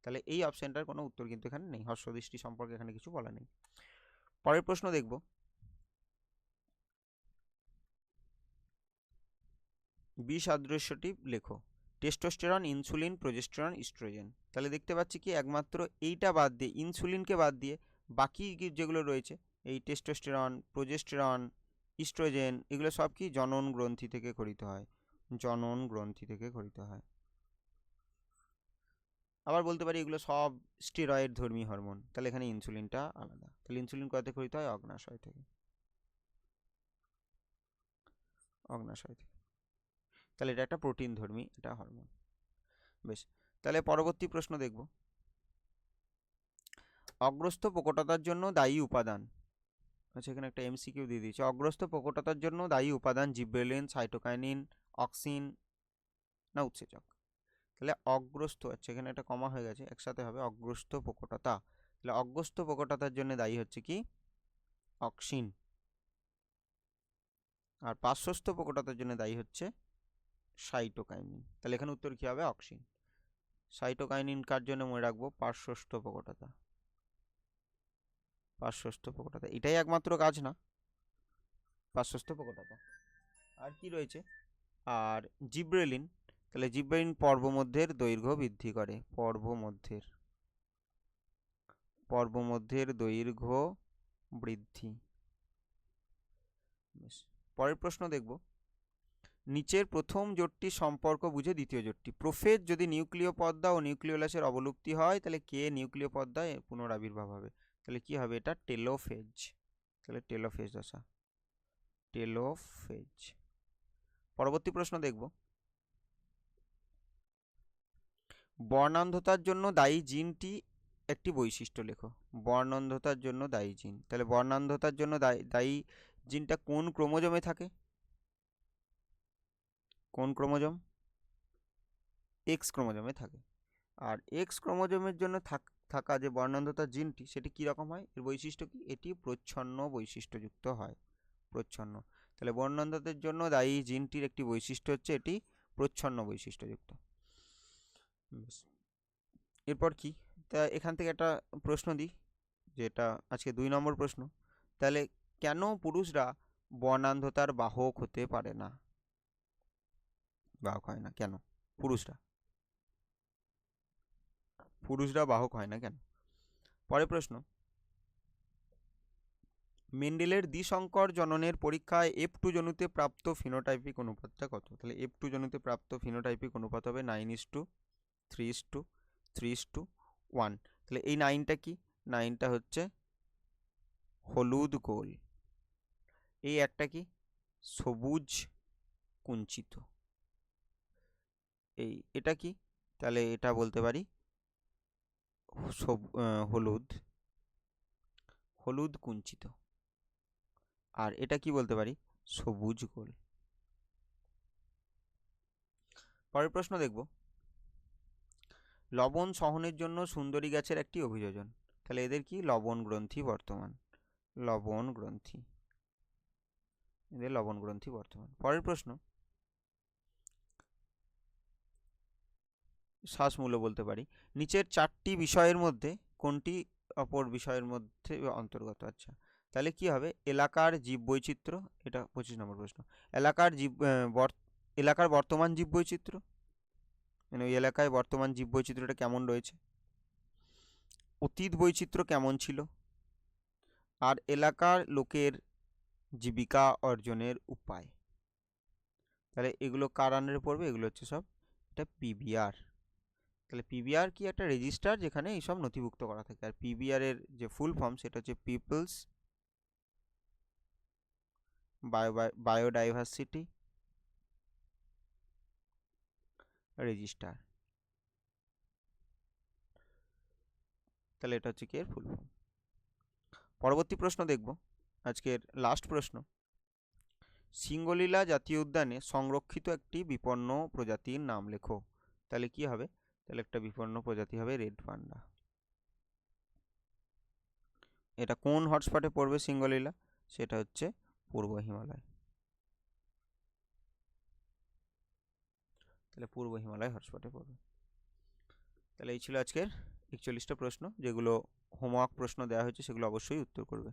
তাহলে এই অপশানটার কোনো উত্তর কিন্তু এখানে নেই। হর্ষদৃষ্টি সম্পর্কে এখানে কিছু বলা নেই। পরের প্রশ্ন দেখব। বি সাদৃশ্যটি লেখো। Testosterone, insulin, progesterone, oestrogen. তাহলে দেখতে পাচ্ছি কি একমাত্র এইটা বাদ দিয়ে, ইনসুলিনকে বাদ দিয়ে বাকি যেগুলো রয়েছে, এই টেস্টোস্টেরন, প্রোজেস্টেরন, ইস্ট্রোজেন, এগুলো সব কি জনন গ্রন্থি থেকে খরিত হয়। জনন গ্রন্থি থেকে খরিত হয়। আবার বলতে পারি এগুলো সব স্টেরয়েড ধর্মী হরমোন। তাহলে এখানে ইনসুলিনটা আলাদা। তাহলে ইনসুলিন কোথা থেকে খরিত হয়? অগ্নাশয় থেকে। অগ্নাশয় থেকে। তাহলে এটা একটা প্রোটিন ধর্মী এটা হরমোন। বেশ, তাহলে পরবর্তী প্রশ্ন দেখব। অগ্রস্থ প্রকটতার জন্য দায়ী উপাদান। আচ্ছা, এখানে একটা এমসিকিউ দিয়ে দিয়েছে। অগ্রস্থ প্রকটতার জন্য দায়ী উপাদান জিব্রেলিন, সাইটোকাইনিন, অক্সিন না উৎসেচক? তাহলে অগ্রস্থ, আচ্ছা এখানে একটা কমা হয়ে গেছে, একসাথে হবে অগ্রস্থ প্রকটতা। তাহলে অগ্রস্থ প্রকটতার জন্য দায়ী হচ্ছে কি? অক্সিন। আর পার্শ্বস্থ প্রকটতার জন্য দায়ী হচ্ছে সাইটোকাইনিন। তাহলে এখানে উত্তর কি হবে? অক্সিন। সাইটোকাইনিন কার জন্য মনে রাখবো? পার্শ্বস্থ প্রকটতা। পার্শ্বস্থ প্রকটতা, এটাই একমাত্র কাজ না, পার্শ্বস্থ প্রকটতা। আর কি রয়েছে, আর জিব্রেলিন, তাহলে জিব্রেলিন পর্বমধ্যের দৈর্ঘ্য বৃদ্ধি করে, পর্বমধ্যের দৈর্ঘ্য বৃদ্ধি। পরের প্রশ্ন দেখব, নিচের প্রথম জোটটি সম্পর্ক বুঝে দ্বিতীয় জোটটি। প্রোফেজ যদি নিউক্লিয় পর্দা ও নিউক্লিওলাসের অবলুপ্তি হয় তাহলে কে নিউক্লিয় পর্দায় পুনরাবির্ভাব হবে, তাহলে কি হবে, এটা টেলোফেজ। তাহলে টেলোফেজ দশা, টেলোফেজ। পরবর্তী প্রশ্ন দেখব, বর্ণান্ধতার জন্য দায়ী জিনটি একটি বৈশিষ্ট্য লেখো। বর্ণান্ধতার জন্য দায়ী জিন, তাহলে বর্ণান্ধতার জন্য দায়ী জিনটা কোন ক্রোমোজোমে থাকে, কোন ক্রোমোজোম, এক্স ক্রোমোজোমে থাকে। আর এক্স ক্রোমোজোমের জন্য থাকা যে বর্ণান্ধতার জিনটি সেটি কীরকম হয়, এর বৈশিষ্ট্য কি, এটি প্রচ্ছন্ন বৈশিষ্ট্যযুক্ত হয়, প্রচ্ছন্ন। তাহলে বর্ণান্ধতার জন্য দায়ী জিনটির একটি বৈশিষ্ট্য হচ্ছে এটি প্রচ্ছন্ন বৈশিষ্ট্যযুক্ত। এরপর কি, তা এখান থেকে একটা প্রশ্ন দিই, যেটা আজকে 2 নম্বর প্রশ্ন। তাহলে কেন পুরুষরা বর্ণান্ধতার বাহক হতে পারে না, বাহক হয় না কেন, পুরুষরা বাহক হয় না কেন। পরের প্রশ্ন, মেন্ডেলের দ্বিসংকর জননের পরীক্ষায় F2 জনুতে প্রাপ্ত ফিনোটাইপিক অনুপাতটা কত, তাহলে F2 জনুতে প্রাপ্ত ফিনোটাইপিক অনুপাত হবে 9:3:3:1। তাহলে এই 9টা কি, 9টা হচ্ছে হলুদ গোল, এই একটা কি সবুজ কুঞ্চিত, এটা কি, তাহলে এটা বলতে পারি হলুদ কুঞ্চিত, আর এটা কি বলতে পারি, সবুজ গোল। পরের প্রশ্ন দেখব, লবণ সহনের জন্য সুন্দরী গাছের একটি অভিযোজন, তাহলে এদের কি, লবণ গ্রন্থি বর্তমান, এদের লবণ গ্রন্থি বর্তমান। পরের প্রশ্ন, শ্বাসমূল বলতে পারি, নিচের 4টি বিষয়ের মধ্যে কোনটি অপর বিষয়ের মধ্যে অন্তর্গত। আচ্ছা, তাহলে কি হবে, এলাকার জীববৈচিত্র্য, এটা 25 নম্বর প্রশ্ন। এলাকার বর্তমান জীববৈচিত্র্য, মানে ওই এলাকায় বর্তমান জীববৈচিত্র্যটা কেমন রয়েছে, অতীত বৈচিত্র্য কেমন ছিল, আর এলাকার লোকের জীবিকা অর্জনের উপায়। তাহলে এগুলো কার আন্ডারে পড়বে, এগুলো হচ্ছে সব, এটা পিবিআর। তাহলে পিবিআর কি, একটা রেজিস্টার যেখানে এইসব নথিভুক্ত করা থাকে। আর পিবিআর এর যে ফুল ফর্ম সেটা হচ্ছে পিপলস বায়োডাইভার্সিটি রেজিস্টার। তাহলে এটা হচ্ছে কি এর ফুল ফর্ম। পরবর্তী প্রশ্ন দেখব, আজকের লাস্ট প্রশ্ন, সিঙ্গলীলা জাতীয় উদ্যানে সংরক্ষিত একটি বিপন্ন প্রজাতির নাম লেখো। তাহলে কি হবে, তাহলে একটা বিপন্ন প্রজাতি হবে রেড পান্ডা। এটা কোন হটস্পটে পড়বে সিঙ্গলীলা, সেটা হচ্ছে পূর্ব হিমালয়, তাহলে পূর্ব হিমালয় হটস্পটে পড়বে। তাহলে এই ছিল আজকের 41টা প্রশ্ন, যেগুলো হোমওয়ার্ক প্রশ্ন দেওয়া হয়েছে, সেগুলো অবশ্যই উত্তর করবে।